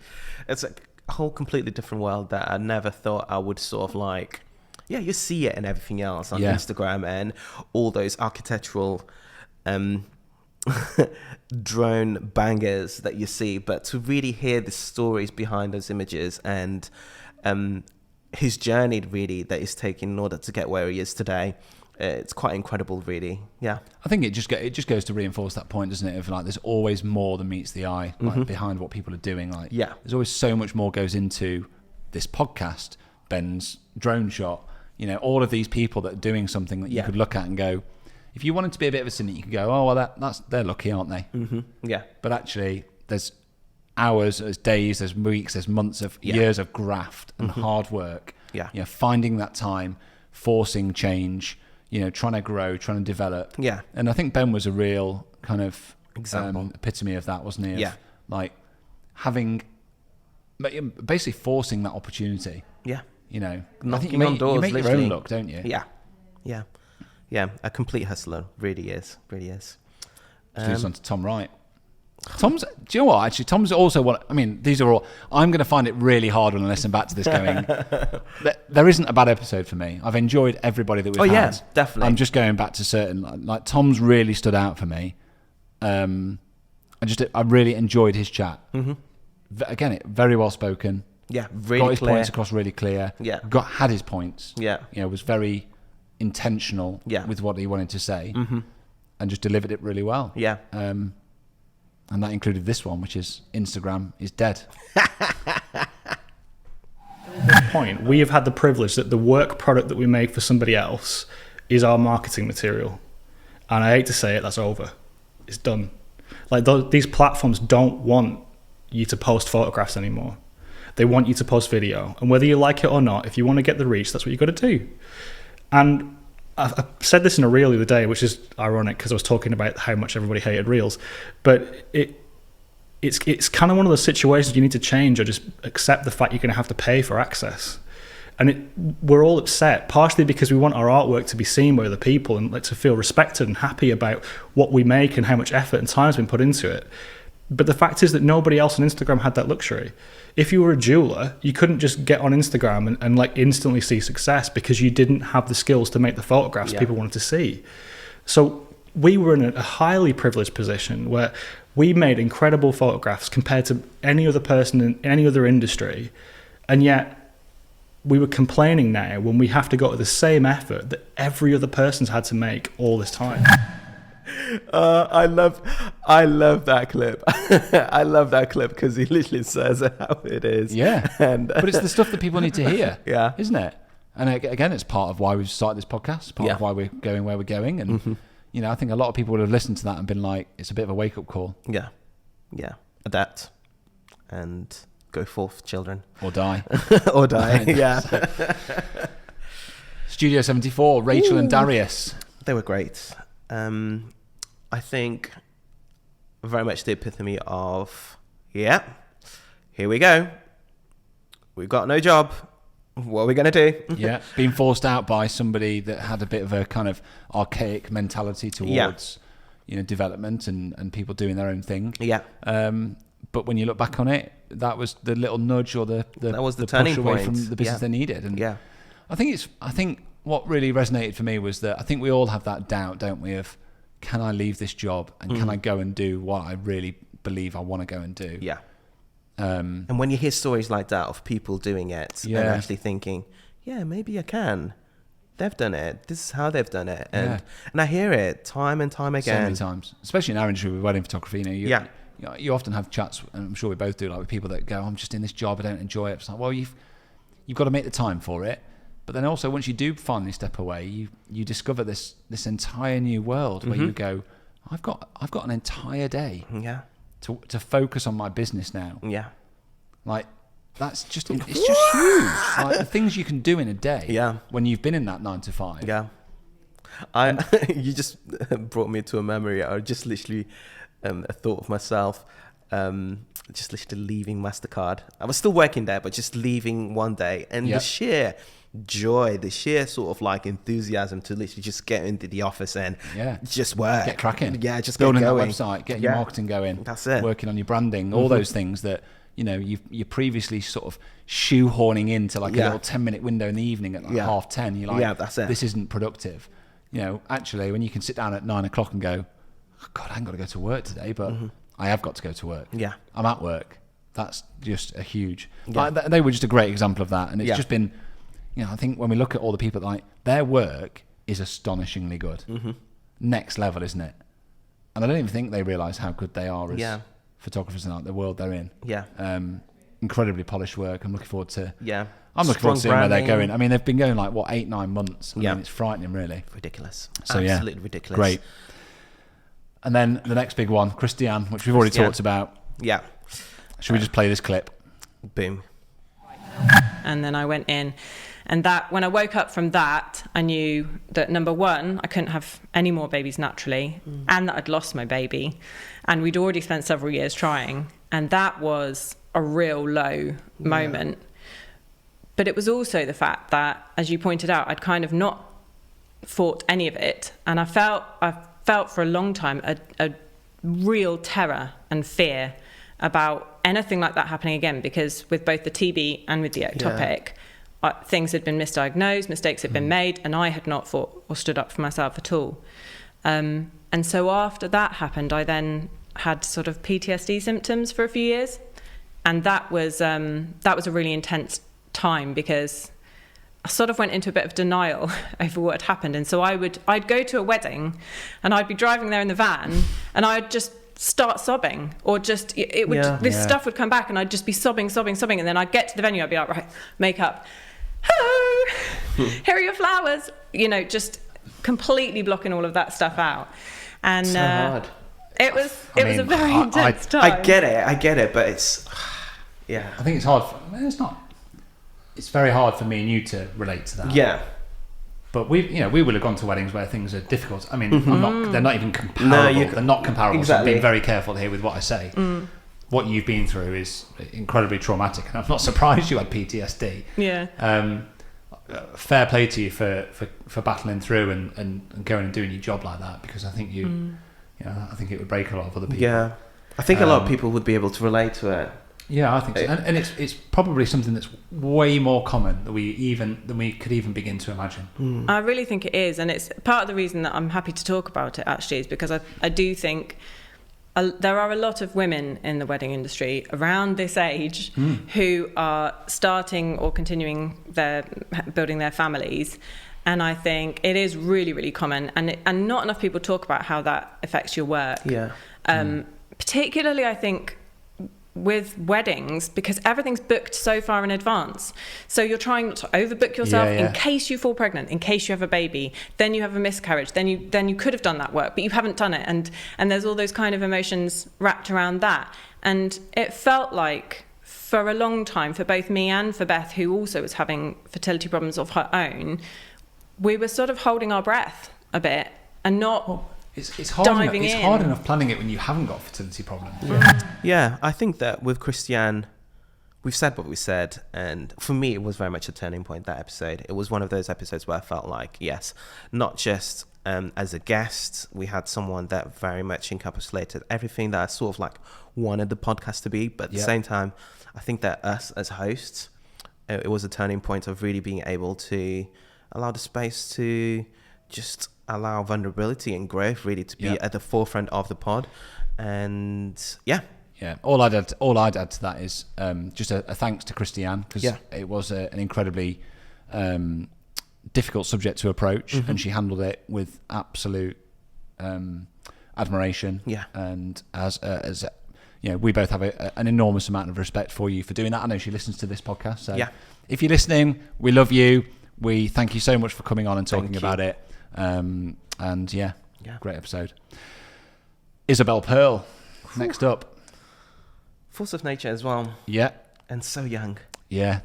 It's a whole completely different world that I never thought I would sort of like. Yeah, you see it and everything else on Instagram and all those architectural drone bangers that you see, but to really hear the stories behind those images and his journey really that he's taken in order to get where he is today, it's quite incredible, really. Yeah, I think it just goes to reinforce that point, doesn't it? Of like, there's always more than meets the eye, like behind what people are doing. Like, there's always so much more goes into this podcast, Ben's drone shot. All of these people that are doing something that you could look at and go, if you wanted to be a bit of a cynic, you could go, oh well, they're lucky, aren't they? Mm-hmm. Yeah. But actually, there's hours, there's days, there's weeks, there's months of years of graft and hard work. Yeah. Finding that time, forcing change. Trying to grow, trying to develop. Yeah. And I think Ben was a real kind of example, epitome of that, wasn't he? Yeah. Like basically forcing that opportunity. Yeah. I think you make your own luck, don't you? Yeah. Yeah. Yeah. A complete hustler. Really is. Moves on to Tom Wright. Do you know what? Actually, Tom's also one. I mean, these are all. I'm going to find it really hard when I listen back to this. Going, there isn't a bad episode for me. I've enjoyed everybody that we've had. Yeah, definitely. I'm just going back to certain. Like Tom's really stood out for me. I really enjoyed his chat. Mm-hmm. Again, very well spoken. Yeah, really got his clear. points across really clear. Yeah, had his points. Yeah, was very intentional. With what he wanted to say, and just delivered it really well. Yeah. And that included this one, which is Instagram is dead. At this point, we have had the privilege that the work product that we make for somebody else is our marketing material. And I hate to say it, that's over. It's done. Like these platforms don't want you to post photographs anymore. They want you to post video. And whether you like it or not, if you want to get the reach, that's what you've got to do. And I said this in a reel the other day, which is ironic because I was talking about how much everybody hated reels, but it's kind of one of those situations you need to change or just accept the fact you're going to have to pay for access. And we're all upset, partially because we want our artwork to be seen by other people and like to feel respected and happy about what we make and how much effort and time has been put into it. But the fact is that nobody else on Instagram had that luxury. If you were a jeweler, you couldn't just get on Instagram and like instantly see success because you didn't have the skills to make the photographs people wanted to see. So we were in a highly privileged position where we made incredible photographs compared to any other person in any other industry. And yet we were complaining now when we have to go to the same effort that every other person's had to make all this time. I love that clip. I love that clip because he literally says how it is. Yeah, but it's the stuff that people need to hear. Yeah, isn't it? And again, it's part of why we've started this podcast. Part of why we're going where we're going. And I think a lot of people would have listened to that and been like, "It's a bit of a wake up call." Yeah, adapt, and go forth, children. Or die. Or die, yeah. Studio 74, Rachel and Darius. They were great. I think very much the epitome of, yeah, here we go. We've got no job. What are we going to do? Yeah, being forced out by somebody that had a bit of a kind of archaic mentality towards, development and people doing their own thing. Yeah. But when you look back on it, that was the little nudge or the that was the turning push away point from the business they needed. And yeah. I think what really resonated for me was that I think we all have that doubt, don't we, of can I leave this job and can I go and do what I really believe I want to go and do? Yeah. And when you hear stories like that of people doing it and actually thinking, yeah, maybe I can. They've done it. This is how they've done it. And I hear it time and time again. So many times, especially in our industry with wedding photography. You often have chats, and I'm sure we both do, like with people that go, I'm just in this job, I don't enjoy it. It's like, well, you've got to make the time for it. But then also, once you do finally step away, you discover this entire new world where you go, I've got an entire day to focus on my business now. Yeah. Like, it's just huge. Like the things you can do in a day when you've been in that 9 to 5. Yeah. You just brought me to a memory. I just literally a thought of myself, just literally leaving MasterCard. I was still working there, but just leaving one day, and the sheer joy, the sheer sort of like enthusiasm to literally just get into the office and just work, get cracking, just building get going. that website, getting your marketing going. That's it. Working on your branding, all those things that you're previously sort of shoehorning into like a little 10-minute window in the evening at like 10:30. You're like, that's it. This isn't productive. Actually, when you can sit down at 9 o'clock and go, oh God, I haven't got to go to work today, but I have got to go to work. Yeah, I'm at work. That's just a huge. Like, they were just a great example of that, and it's just been. I think when we look at all the people, like their work is astonishingly good, next level, isn't it? And I don't even think they realise how good they are as photographers in like the world they're in. Yeah, incredibly polished work. I'm looking forward to. Yeah, I'm looking forward to seeing where they're going. I mean, they've been going like 8-9 months. I mean, it's frightening, really. Ridiculous. So absolutely ridiculous. Great. And then the next big one, Christiane, which we've already talked about. Yeah. Should we just play this clip? Boom. And then I went in. And that, when I woke up from that, I knew that number one, I couldn't have any more babies naturally, and that I'd lost my baby. And we'd already spent several years trying. And that was a real low moment. But it was also the fact that, as you pointed out, I'd kind of not fought any of it. And I felt for a long time a real terror and fear about anything like that happening again, because with both the TB and with the ectopic, things had been misdiagnosed, mistakes had been made, and I had not fought or stood up for myself at all. And so after that happened, I then had sort of PTSD symptoms for a few years, and that was a really intense time, because I sort of went into a bit of denial over what had happened. And so I'd go to a wedding, and I'd be driving there in the van, and I'd just start sobbing, or just this stuff would come back, and I'd just be sobbing, and then I'd get to the venue, I'd be like, right, makeup, hello, here are your flowers, just completely blocking all of that stuff out. And so hard. It was a very intense time. I get it, but it's I think it's hard. It's very hard for me and you to relate to that. Yeah. But we will have gone to weddings where things are difficult. I mean, they're not even comparable. They're not comparable. Exactly. So I'm being very careful here with what I say. What you've been through is incredibly traumatic, and I'm not surprised you had PTSD. Yeah. Fair play to you for battling through and going and doing your job like that, because I think I think it would break a lot of other people. Yeah. I think a lot of people would be able to relate to it. Yeah, I think so. And it's probably something that's way more common than we could even begin to imagine. I really think it is, and it's part of the reason that I'm happy to talk about it, actually, is because I do think there are a lot of women in the wedding industry around this age who are starting or continuing building their families, and I think it is really, really common, and not enough people talk about how that affects your work. Yeah. Particularly, I think, with weddings, because everything's booked so far in advance, so you're trying not to overbook yourself in case you fall pregnant, in case you have a baby, then you have a miscarriage, then you could have done that work but you haven't done it, and there's all those kind of emotions wrapped around that. And it felt like for a long time, for both me and for Beth, who also was having fertility problems of her own, we were sort of holding our breath a bit and not it's hard diving enough, in. It's hard enough planning it when you haven't got fertility problems. Yeah, I think that with Christiane, we've said what we said, and for me, it was very much a turning point, that episode. It was one of those episodes where I felt like, yes, not just as a guest, we had someone that very much encapsulated everything that I sort of like wanted the podcast to be, but at the same time, I think that us as hosts, it was a turning point of really being able to allow the space to just allow vulnerability and growth really to be at the forefront of the pod. And yeah, all I'd add to that is just a thanks to Christiane, because it was an incredibly difficult subject to approach, and she handled it with absolute admiration. And as you know, we both have an enormous amount of respect for you for doing that. I know she listens to this podcast, so if you're listening, we love you. We thank you so much for coming on and talking about it. And great episode. Isabel Pearl, next up. Force of nature as well. Yeah. And so young. Yeah.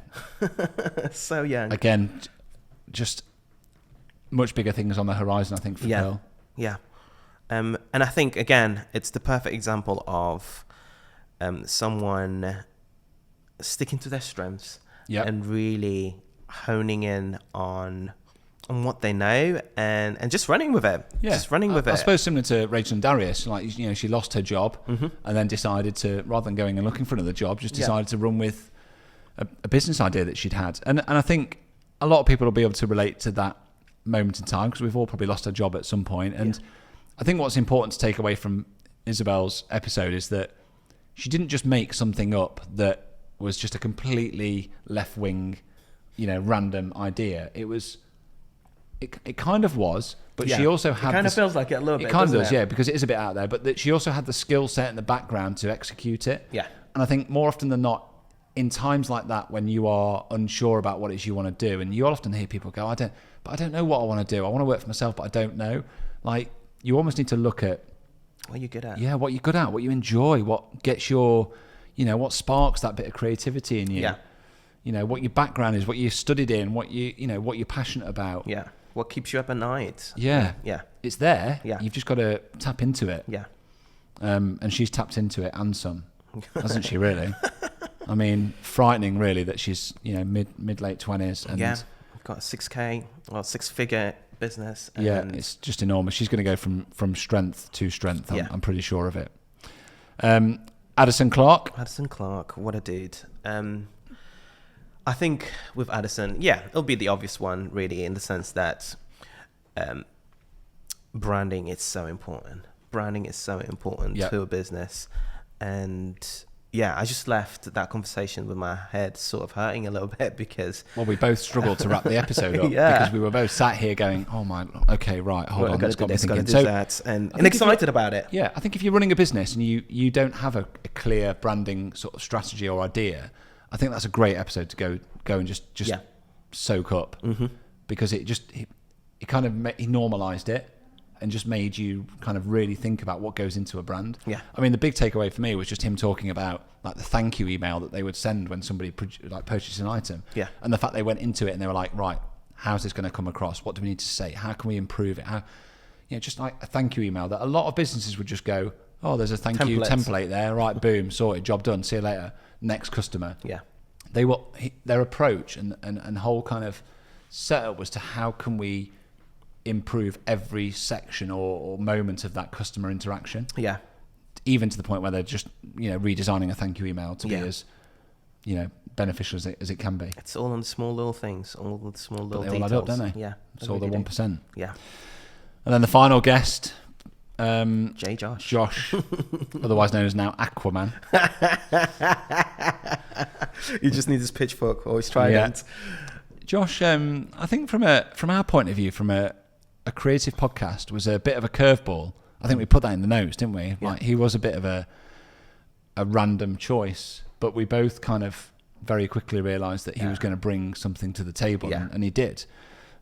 So young. Again, just much bigger things on the horizon, I think, for Pearl. Yeah. And I think, again, it's the perfect example of someone sticking to their strengths and really honing in on what they know and just running with it. Just running with it. I suppose similar to Rachel and Darius, like, you know, she lost her job and then decided to, rather than going and looking for another job, just decided to run with a business idea that she'd had. And I think a lot of people will be able to relate to that moment in time, because we've all probably lost our job at some point. And I think what's important to take away from Isabel's episode is that she didn't just make something up that was just a completely left-wing, you know, random idea. It kind of was, but she also had... It kind of feels like it a little bit, It kind of does, yeah, because it is a bit out there, but that she also had the skill set in the background to execute it. Yeah. And I think more often than not, in times like that, when you are unsure about what it is you want to do, and you often hear people go, I don't know what I want to do. I want to work for myself, but I don't know. Like, you almost need to look at... What you're good at. Yeah, what you're good at, what you enjoy, what gets your... You know, what sparks that bit of creativity in you. Yeah. You know, what your background is, what you studied in, what you're passionate about. Yeah. What keeps you up at night. Yeah. Yeah. It's there. Yeah. You've just got to tap into it. Yeah. And she's tapped into it and some, hasn't she, really? I mean, frightening, really, that she's, you know, mid-late 20s. And we've got a 6-figure business. And it's just enormous. She's going to go from strength to strength. I'm pretty sure of it. Addison Clark, what a dude. I think with Addison, it'll be the obvious one, really, in the sense that branding is so important. Branding is so important to a business. And I just left that conversation with my head sort of hurting a little bit, because... Well, we both struggled to wrap the episode up because we were both sat here going, oh my, okay, right, hold on, let's got me thinking. Do that, and excited about it. Yeah, I think if you're running a business and you don't have a clear branding sort of strategy or idea, I think that's a great episode to go and just soak up, because he kind of he normalized it and just made you kind of really think about what goes into a brand. Yeah. I mean, the big takeaway for me was just him talking about like the thank you email that they would send when somebody purchased an item. Yeah. And the fact they went into it and they were like, right, how's this going to come across? What do we need to say? How can we improve it? How, you know, just like a thank you email that a lot of businesses would just go, oh, there's a thank you template there. Right. Boom. Sorted. Job done. See you later. Next customer. Yeah. Their approach and whole kind of setup was to how can we improve every section or moment of that customer interaction. Yeah. Even to the point where they're just, you know, redesigning a thank you email to be as, you know, beneficial as it can be. It's all on the small little things, all the small little details. They all add up, don't they? Yeah. It's all the 1%. Yeah. And then the final guest, Josh, otherwise known as now Aquaman. He just needs his pitchfork or his trident. Josh, I think from our point of view, from a creative podcast, was a bit of a curveball. I think we put that in the notes, didn't we? Yeah. Like, he was a bit of a random choice, but we both kind of very quickly realised that he was going to bring something to the table, and he did.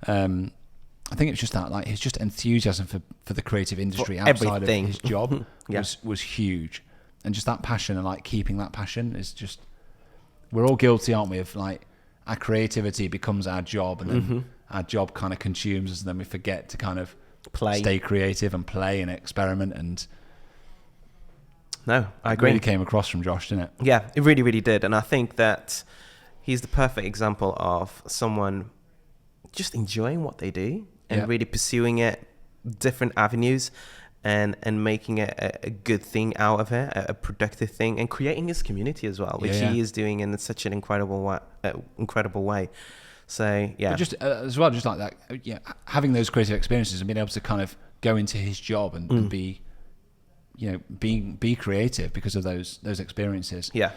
I think it's just that, like, his just enthusiasm for the creative industry outside of his job was huge, and just that passion and like keeping that passion is just we're all guilty, aren't we, of like our creativity becomes our job, and then our job kind of consumes us, and then we forget to kind of stay creative and play and experiment. And no, I agree. It really came across from Josh, didn't it? Yeah, it really, really did. And I think that he's the perfect example of someone just enjoying what they do and really pursuing it, different avenues, and making it a good thing out of it, a productive thing, and creating his community as well, which he is doing in such an incredible way. So yeah, but just as well, just like that, having those creative experiences and being able to kind of go into his job and be, be creative because of those experiences. Yeah.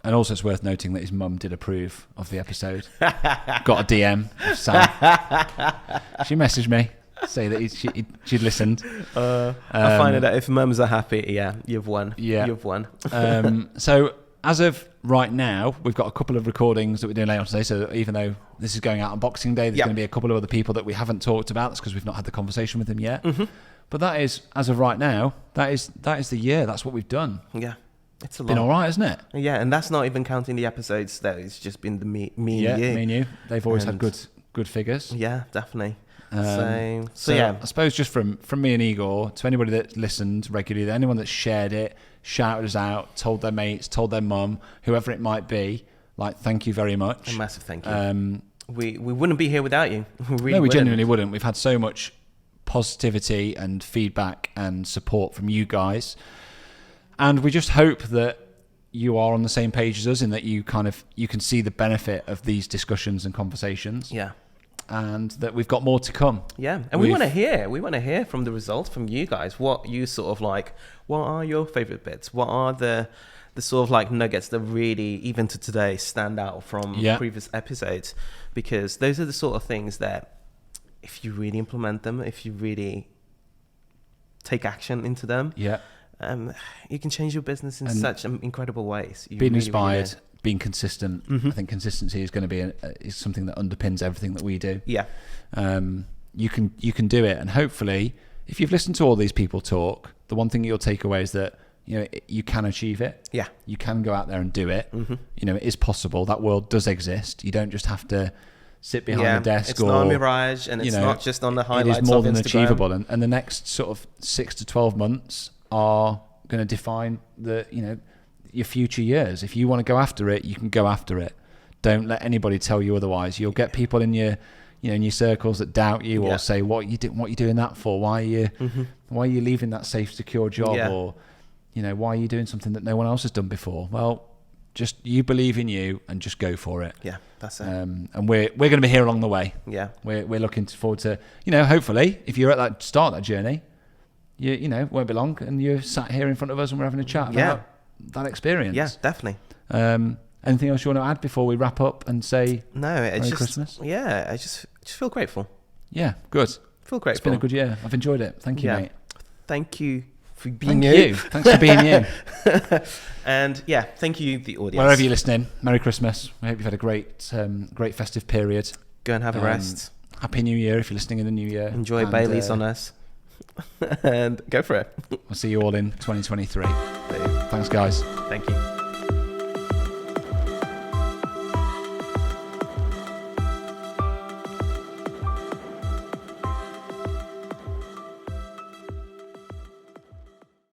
And also, it's worth noting that his mum did approve of the episode. Got a DM of Sam. She messaged me, say that she'd listened. I find it that if mums are happy, you've won. Yeah, you've won. So as of right now, we've got a couple of recordings that we're doing later on today. So even though this is going out on Boxing Day, there's going to be a couple of other people that we haven't talked about. That's because we've not had the conversation with them yet. But that is, as of right now, that is the year. That's what we've done. Yeah. It's been all right, isn't it? Yeah, and that's not even counting the episodes. That it's just been me and you. Me and you. They've always had good figures. Yeah, definitely. So yeah, I suppose just from me and Igor, to anybody that listened regularly, anyone that shared it, shouted us out, told their mates, told their mum, whoever it might be, like, thank you very much. A massive thank you. We wouldn't be here without you. We genuinely wouldn't. We've had so much positivity and feedback and support from you guys. And we just hope that you are on the same page as us, in that you can see the benefit of these discussions and conversations. Yeah. And that we've got more to come. Yeah. And we want to hear from the results from you guys. What you sort of like, what are your favorite bits? What are the sort of like nuggets that really, even to today, stand out from previous episodes? Because those are the sort of things that if you really implement them, if you really take action into them, you can change your business in such incredible ways. Being inspired, being consistent. I think consistency is going to be is something that underpins everything that we do. Yeah. You can do it, and hopefully, if you've listened to all these people talk, the one thing you'll take away is that you can achieve it. Yeah. You can go out there and do it. It is possible. That world does exist. You don't just have to sit behind the desk. It's not a mirage, and it's not just on the highlights. It is more than Instagram. Achievable, and the next sort of 6 to 12 months are going to define your future years. If you want to go after it, you can go after it. Don't let anybody tell you otherwise. You'll get people in your in your circles that doubt you or say, what you doing that for? Why are you leaving that safe, secure job? Or why are you doing something that no one else has done before? Well, just you believe in you and just go for it. Yeah, that's it. And we're going to be here along the way. Yeah, we're looking forward to hopefully, if you're at that start of that journey, you won't be long, and you're sat here in front of us and we're having a chat about that experience. Yeah, definitely. Anything else you want to add before we wrap up and say Merry Christmas? Yeah, I just feel grateful. Yeah, good. Feel grateful. It's been a good year. I've enjoyed it. Thank you, mate. Thank you for being you. Thanks for being you. And thank you, the audience. Wherever you're listening, Merry Christmas. I hope you've had a great festive period. Go and have a rest. Happy New Year if you're listening in the new year. Enjoy Bailey's on us. And go for it. We'll see you all in 2023. Thanks, guys. Thank you.